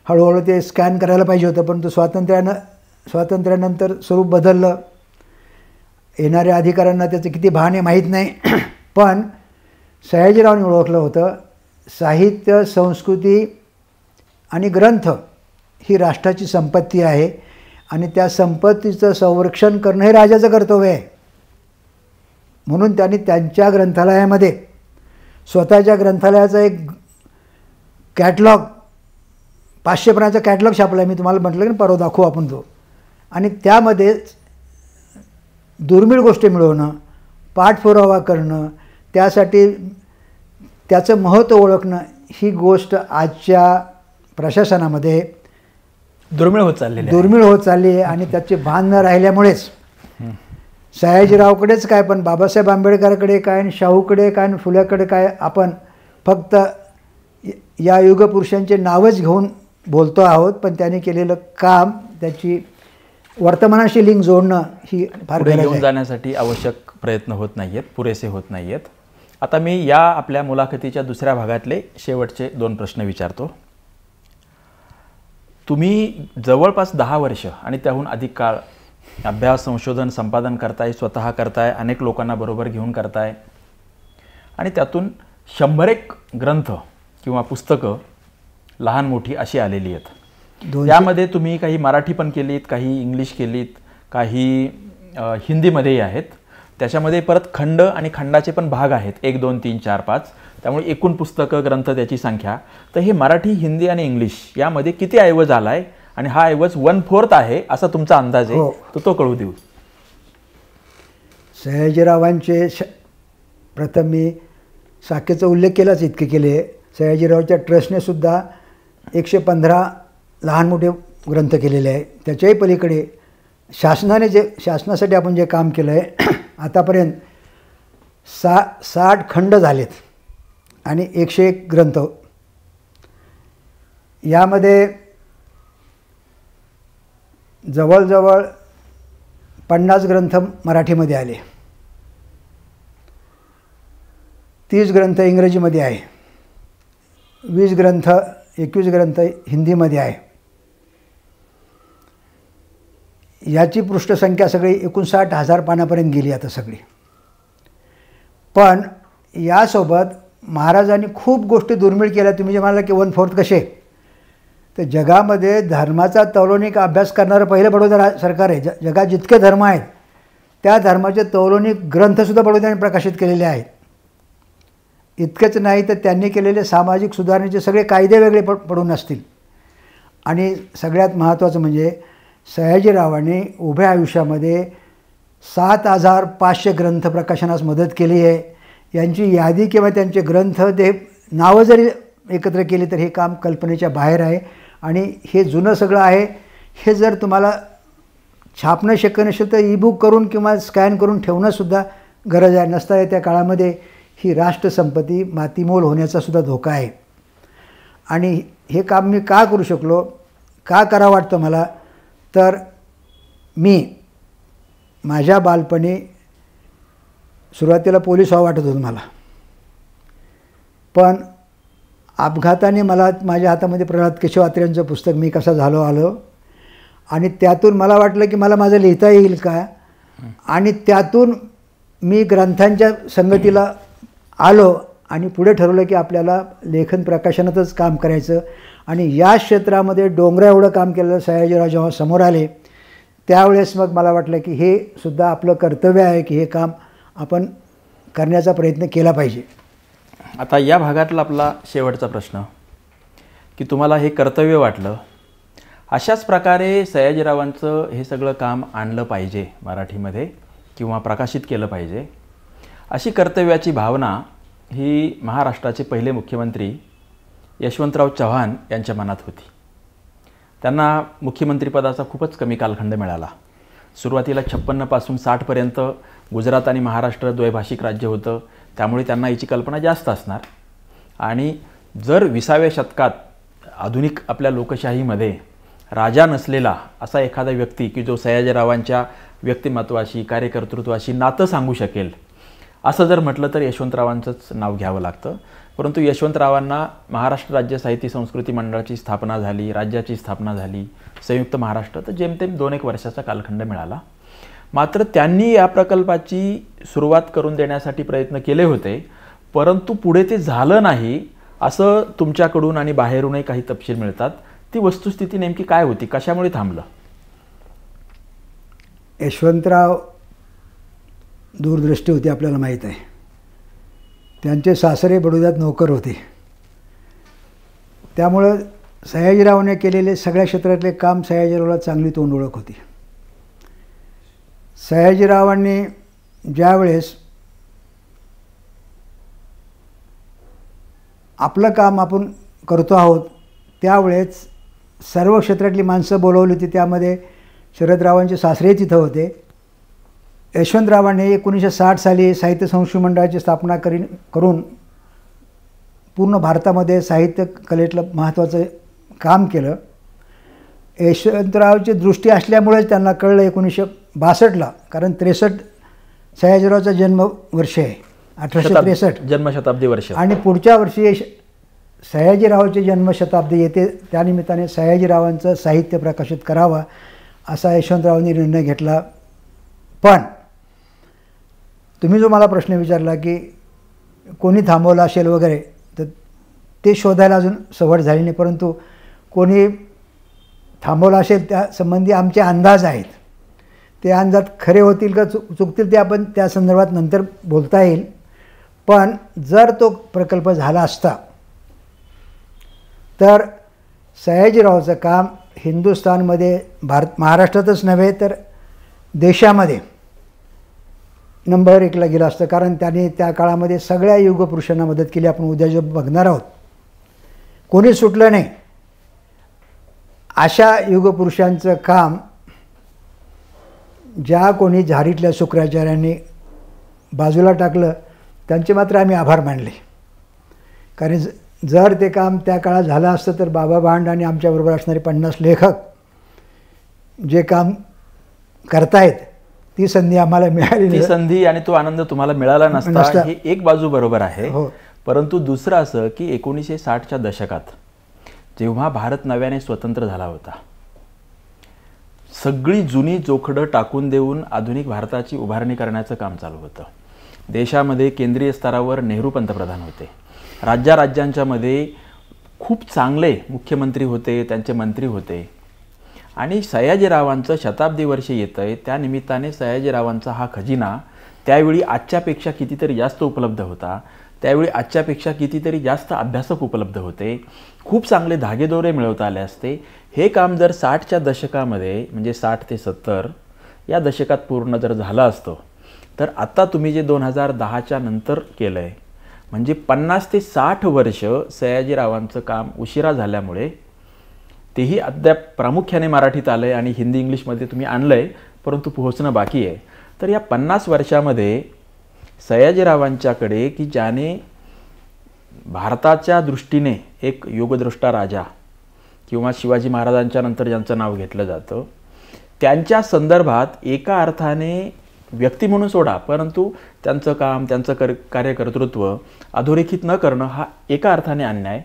हळूहळू ते स्कॅन करायला पाहिजे होतं, परंतु स्वातंत्र्यानंतर स्वरूप बदललं. येणाऱ्या अधिकाऱ्यांना त्याचं किती भान आहे माहीत नाही. पण सयाजीरावने ओळखलं होतं, साहित्य, संस्कृती आणि ग्रंथ ही राष्ट्राची संपत्ती आहे आणि त्या संपत्तीचं संरक्षण करणं हे राजाचं कर्तव्य आहे. म्हणून त्यांनी त्यांच्या ग्रंथालयामध्ये स्वतःच्या ग्रंथालयाचा एक कॅटलॉग, 500 पानाचा कॅटलॉग छापला आहे. मी तुम्हाला म्हटलं की परवा दाखवू आपण तो. आणि त्यामध्येच दुर्मिळ गोष्टी मिळवणं, पाठपुरावा करणं, त्यासाठी त्याचं महत्त्व ओळखणं, ही गोष्ट आजच्या प्रशासनामध्ये दुर्मिळ होत चालली आहे. आणि त्याचे भान न राहिल्यामुळेच सयाजीरावकडेच काय, पण बाबासाहेब आंबेडकरकडे काय, आणि शाहूकडे काय, आणि फुल्याकडे काय, आपण फक्त या युगपुरुषांचे नावच घेऊन बोलतो आहोत. पण त्यांनी केलेलं काम, त्याची वर्तमानाशी लिंक जोडणं ही फार गरज आहे. घेऊन जाण्यासाठी आवश्यक प्रयत्न होत नाही आहेत, पुरेसे होत नाही आहेत. आता मी या आपल्या मुलाखतीच्या दुसऱ्या भागातले शेवटचे 2 प्रश्न विचारतो. तुम्ही जवळपास 10 वर्ष आणि त्याहून अधिक काळ अभ्यास, संशोधन, संपादन करताय, स्वतः करताय, अनेक लोकांना बरोबर घेऊन करताय, आणि त्यातून 100 ग्रंथ किंवा पुस्तकं लहान मोठी अशी आलेली आहेत. यामध्ये तुम्ही काही मराठी पण केलीत, काही इंग्लिश केलीत, काही हिंदीमध्येही आहेत. त्याच्यामध्ये परत खंड आणि खंडाचे पण भाग आहेत, 1, 2, 3, 4, 5. त्यामुळे एकूण पुस्तकं, ग्रंथ, त्याची संख्या. तर हे मराठी, हिंदी आणि इंग्लिश यामध्ये किती ऐवज आला आहे, आणि हा ऐवज 1/4 आहे असा तुमचा अंदाज आहे, तर तो कळू देऊ. सयाजीरावांचे प्रथम मी शाखेचा उल्लेख केलाच, इतके केले. सयाजीरावच्या ट्रस्टने सुद्धा 115 लहान मोठे ग्रंथ केलेले आहे. त्याच्याही पलीकडे शासनासाठी आपण जे काम केलं आहे, आतापर्यंत 60 खंड झालेत आणि 101 ग्रंथ. यामध्ये जवळजवळ 50 ग्रंथ मराठीमध्ये आले, 30 ग्रंथ इंग्रजीमध्ये आहे, 21 ग्रंथ हिंदीमध्ये आहे. याची पृष्ठसंख्या सगळी 59,000 पानापर्यंत गेली आता सगळी. पण यासोबत महाराजांनी खूप गोष्टी दुर्मिळ केल्या. तुम्ही जे म्हणाला की 1/4 कसे, तर जगामध्ये धर्माचा तौलनिक अभ्यास करणारं पहिलं बडोदा सरकार आहे. जगात जितके धर्म आहेत त्या धर्माचे तौलनिक ग्रंथसुद्धा बडोद्याने प्रकाशित केलेले आहेत. इतकंच नाही तर त्यांनी केलेले सामाजिक सुधारणेचे सगळे कायदे वेगळे पडून असतील. आणि सगळ्यात महत्त्वाचं म्हणजे सयाजीरावांनी उभ्या आयुष्यामध्ये 7,500 ग्रंथ प्रकाशनास मदत केली आहे. यांची यादी किंवा त्यांचे ग्रंथ ते नावं जरी एकत्र केली तर हे काम कल्पनेच्या बाहेर आहे. आणि हे जुनं सगळं आहे. हे जर तुम्हाला छापणं शक्य नसेल तर ईबुक करून किंवा स्कॅन करून ठेवणंसुद्धा गरज आहे. नसता त्या काळामध्ये ही राष्ट्रसंपत्ती मातीमोल होण्याचा सुद्धा धोका आहे. आणि हे काम मी का करू शकलो, का करावं वाटतं मला, तर मी माझ्या बालपणी सुरुवातीला पोलीस व्हावं वाटत होतं मला. पण अपघाताने मला माझ्या हातामध्ये प्रल्हाद केशव अत्रेंचं पुस्तक मी कसा झालो आलो आणि त्यातून मला वाटलं की मला माझं लिहिता येईल का. आणि त्यातून मी ग्रंथांच्या संगतीला आलो आणि पुढे ठरवलं की आपल्याला लेखन प्रकाशनातच काम करायचं. आणि या क्षेत्रामध्ये डोंगरा एवढं काम केलेलं सयाजीराव जेव्हा समोर आले त्यावेळेस मग मला वाटलं की हे सुद्धा आपलं कर्तव्य आहे की हे काम आपण करण्याचा प्रयत्न केला पाहिजे. आता या भागातला आपला शेवटचा प्रश्न की तुम्हाला हे कर्तव्य वाटलं, अशाच प्रकारे सयाजीरावांचं हे सगळं काम आणलं पाहिजे मराठीमध्ये किंवा प्रकाशित केलं पाहिजे, अशी कर्तव्याची भावना ही महाराष्ट्राचे पहिले मुख्यमंत्री यशवंतराव चव्हाण यांच्या मनात होती. त्यांना मुख्यमंत्रीपदाचा खूपच कमी कालखंड मिळाला. सुरुवातीला 56 पासून 60 पर्यंत गुजरात आणि महाराष्ट्र द्वैभाषिक राज्य होतं, त्यामुळे त्यांना याची कल्पना जास्त असणार. आणि जर 20व्या शतकात आधुनिक आपल्या लोकशाहीमध्ये राजा नसलेला असा एखादा व्यक्ती की जो सयाजीरावांच्या व्यक्तिमत्वाशी कार्यकर्तृत्वाशी नातं सांगू शकेल असं जर म्हटलं तर यशवंतरावांचंच नाव घ्यावं लागतं. परंतु यशवंतरावांना महाराष्ट्र राज्य साहित्य संस्कृती मंडळाची स्थापना झाली, राज्याची स्थापना झाली, संयुक्त महाराष्ट्र, तर जेमतेम 2-1 वर्षाचा कालखंड मिळाला. मात्र त्यांनी या प्रकल्पाची सुरुवात करून देण्यासाठी प्रयत्न केले होते, परंतु पुढे ते झालं नाही असं तुमच्याकडून आणि बाहेरूनही काही तपशील मिळतात. ती वस्तुस्थिती नेमकी काय होती, कशामुळे थांबलं? यशवंतराव दूरदृष्टी होती आपल्याला माहीत आहे. त्यांचे सासरे बडोद्यात नोकर होते. त्यामुळं सयाजीरावाने केलेले सगळ्या क्षेत्रातले काम सयाजीरावला चांगली तोंड ओळख होती. सयाजीरावांनी ज्यावेळेस आपलं काम आपण करतो आहोत त्यावेळेस सर्व क्षेत्रातली माणसं बोलवली होती. त्यामध्ये शरदरावांचे सासरे तिथं होते. यशवंतरावांनी 1960 साली साहित्य संस्कृती मंडळाची स्थापना करून पूर्ण भारतामध्ये साहित्य कलेतलं महत्त्वाचं काम केलं. यशवंतरावची दृष्टी असल्यामुळेच त्यांना कळलं 1962ला, कारण 63 सयाजीरावचा जन्मवर्ष आहे, 1863 जन्मशताब्दी वर्ष, आणि पुढच्या वर्षी सयाजीरावाची जन्मशताब्दी येते. त्यानिमित्ताने सयाजीरावांचं साहित्य प्रकाशित करावं असा यशवंतरावांनी निर्णय घेतला. पण तुम्ही जो मला प्रश्न विचारला की कोणी थांबवलं असेल वगैरे, तर ते शोधायला अजून सवड झाली नाही. परंतु कोणी थांबवलं असेल त्या संबंधी आमचे अंदाज आहेत. ते अंदाज खरे होतील का चुकतील ते आपण त्या संदर्भात नंतर बोलता येईल. पण जर तो प्रकल्प झाला असता तर सयाजीरावचं काम हिंदुस्थानमध्ये महाराष्ट्रातच नव्हे तर देशामध्ये नंबर 1ला गेलं असतं. कारण त्याने त्या काळामध्ये सगळ्या युगपुरुषांना मदत केली. आपण उद्या जो बघणार आहोत, कोणी सुटलं नाही. अशा युगपुरुषांचं काम ज्या कोणी झारीतल्या शुक्राचार्यांनी बाजूला टाकलं त्यांचे मात्र आम्ही आभार मानले. कारण जर ते काम त्या काळात झालं असतं तर बाबा भांड आणि आमच्याबरोबर असणारे 50 लेखक जे काम करतायत ती संधी आम्हाला मिळाली. ती संधी आणि तो आनंद तुम्हाला मिळाला नसता, हे एक बाजू बरोबर आहे. परंतु दुसरं असं की 1960च्या दशकात जेव्हा भारत नव्याने स्वतंत्र झाला होता, सगळी जुनी जोखडं टाकून देऊन आधुनिक भारताची उभारणी करण्याचं काम चालू होतं. देशामध्ये केंद्रीय स्तरावर नेहरू पंतप्रधान होते. राज्यांच्यामध्ये खूप चांगले मुख्यमंत्री होते, त्यांचे मंत्री होते. आणि सयाजीरावांचं शताब्दी वर्ष येतं आहे, त्या निमित्ताने सयाजीरावांचा हा खजिना त्यावेळी आजच्यापेक्षा कितीतरी जास्त उपलब्ध होता. त्यावेळी आजच्यापेक्षा कितीतरी जास्त अभ्यासक उपलब्ध होते. खूप चांगले धागेदोरे मिळवता आले असते. हे काम जर 60च्या दशकामध्ये म्हणजे 60 ते 70 या दशकात पूर्ण जर झालं असतं, तर आता तुम्ही जे 2010च्या नंतर केलं आहे म्हणजे 50 ते 60 वर्ष सयाजीरावांचं काम उशिरा झाल्यामुळे, तेही अद्याप प्रामुख्याने मराठीत आलं आहे आणि हिंदी इंग्लिशमध्ये तुम्ही आणलं आहे, परंतु पोहोचणं बाकी आहे. तर या 50 वर्षामध्ये सयाजीरावांच्याकडे की ज्याने भारताच्या दृष्टीने एक योगद्रष्टा राजा किंवा शिवाजी महाराजांच्या नंतर ज्यांचं नाव घेतलं जातं, त्यांच्या संदर्भात एका अर्थाने व्यक्ती म्हणून सोडा, परंतु त्यांचं काम, त्यांचं कार्यकर्तृत्व अधोरेखित न करणं हा एका अर्थाने अन्याय.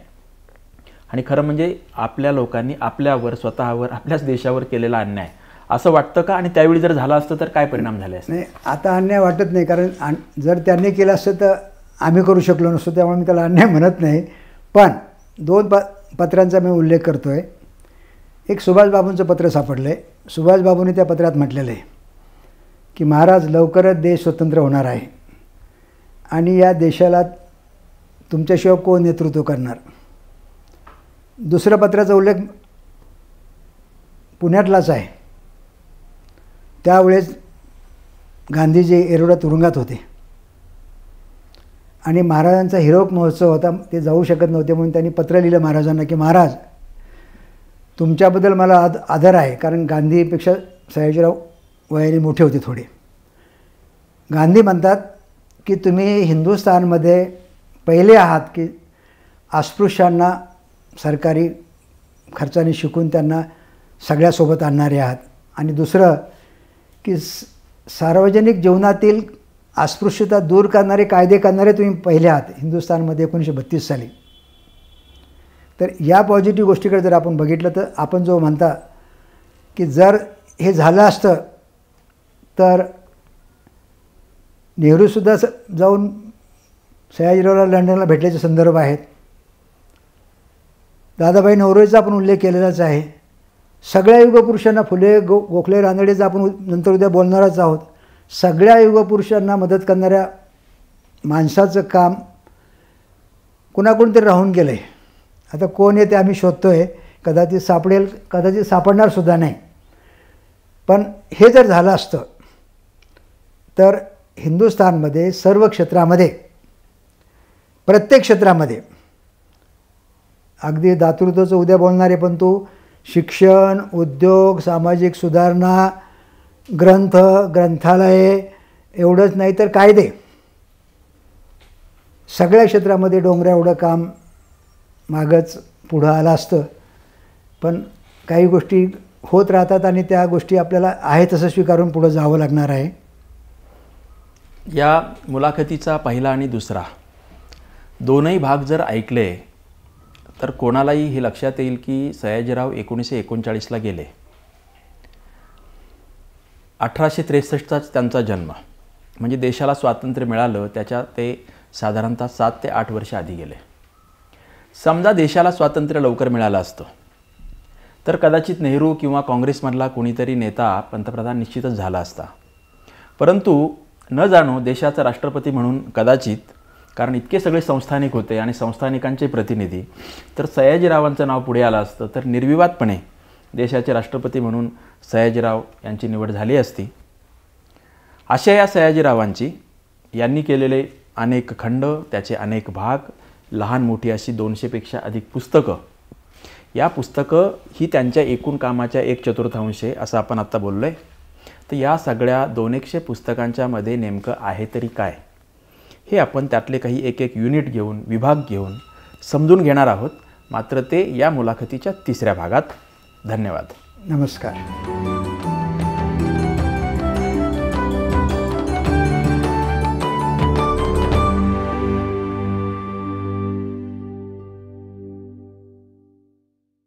आणि खरं म्हणजे आपल्या लोकांनी आपल्यावर, स्वतःवर, आपल्याच देशावर केलेला अन्याय असं वाटतं का? आणि त्यावेळी जर झालं असतं तर काय परिणाम झाले असते? नाही, आता अन्याय वाटत नाही, कारण जर त्यांनी केलं असतं तर आम्ही करू शकलो नसतो, त्यामुळे मी त्याला अन्याय म्हणत नाही. पण 2 पत्रांचा मी उल्लेख करतो आहे. एक सुभाषबाबूंचं पत्र सापडलं आहे. सुभाषबाबूंनी त्या पत्रात म्हटलेलं आहे की महाराज, लवकरच देश स्वतंत्र होणार आहे आणि या देशाला तुमच्याशिवाय कोण नेतृत्व करणार. दुसऱ्या पत्राचा उल्लेख पुण्यातलाच आहे. त्यावेळेस गांधीजी एरोडा तुरुंगात होते आणि महाराजांचा हिरक महोत्सव होता, ते जाऊ शकत नव्हते. म्हणून त्यांनी पत्र लिहिलं महाराजांना की महाराज, तुमच्याबद्दल मला आदर आहे, कारण गांधीपेक्षा सयाजीराव वयाने मोठे होते थोडे. गांधी म्हणतात की तुम्ही हिंदुस्थानमध्ये पहिले आहात की अस्पृश्यांना सरकारी खर्चाने शिकून त्यांना सगळ्यासोबत आणणारे आहात. आणि दुसरं की सार्वजनिक जीवनातील अस्पृश्यता दूर करणारे कायदे करणारे तुम्ही पहिले आहात हिंदुस्थानमध्ये 1932 साली. तर या पॉझिटिव्ह गोष्टीकडे जर आपण बघितलं तर आपण जो म्हणता की जर हे झालं असतं तर नेहरूसुद्धा जाऊन सयाजीरावला लंडनला भेटल्याचे संदर्भ आहेत. दादाभाई नवरोजीचा आपण उल्लेख केलेलाच आहे. सगळ्या युगपुरुषांना, फुले, गोखले, रानडेचा आपण नंतर उद्या बोलणारच आहोत. सगळ्या युगपुरुषांना मदत करणाऱ्या माणसाचं काम कुणाकडून तरी राहून गेलं आहे. आता कोण आहे ते आम्ही शोधतो आहे. कदाचित सापडेल, कदाचित सापडणारसुद्धा नाही. पण हे जर झालं असतं तर हिंदुस्थानमध्ये सर्व क्षेत्रामध्ये, प्रत्येक क्षेत्रामध्ये, अगदी दातृत्वाचं उद्या बोलणारे, पण तो शिक्षण, उद्योग, सामाजिक सुधारणा, ग्रंथ, ग्रंथालये, एवढंच नाही तर कायदे, सगळ्या क्षेत्रामध्ये डोंगरा एवढं काम मागच पुढं आलं असतं. पण काही गोष्टी होत राहतात आणि त्या गोष्टी आपल्याला आहे तसं स्वीकारून पुढं जावं लागणार आहे. या मुलाखतीचा पहिला आणि दुसरा दोनही भाग जर ऐकले तर कोणालाही हे लक्षात येईल की सयाजीराव 1939ला गेले. 1863चाच त्यांचा जन्म, म्हणजे देशाला स्वातंत्र्य मिळालं त्याच्या ते साधारणतः 7 ते 8 वर्ष आधी गेले. समजा देशाला स्वातंत्र्य लवकर मिळालं असतं तर कदाचित नेहरू किंवा काँग्रेसमधला कोणीतरी नेता पंतप्रधान निश्चितच झाला असता. परंतु न जाणो देशाचा राष्ट्रपती म्हणून कदाचित, कारण इतके सगळे संस्थानिक होते आणि संस्थानिकांचे प्रतिनिधी, तर सयाजीरावांचं नाव पुढे आलं असतं तर निर्विवादपणे देशाचे राष्ट्रपती म्हणून सयाजीराव यांची निवड झाली असती. अशा या सयाजीरावांची यांनी केलेले अनेक खंड, त्याचे अनेक भाग, लहान मोठी अशी 200पेक्षा अधिक पुस्तकं, या पुस्तकं ही त्यांच्या एकूण कामाच्या 1/4 आहे असं आपण आत्ता बोललो आहे. तर या सगळ्या 200 पुस्तकांच्या मध्ये नेमकं आहे तरी काय, हे आपण त्यातले काही एक युनिट घेऊन, विभाग घेऊन समजून घेणार आहोत. मात्र ते या मुलाखतीच्या 3ऱ्या भागात. धन्यवाद. नमस्कार.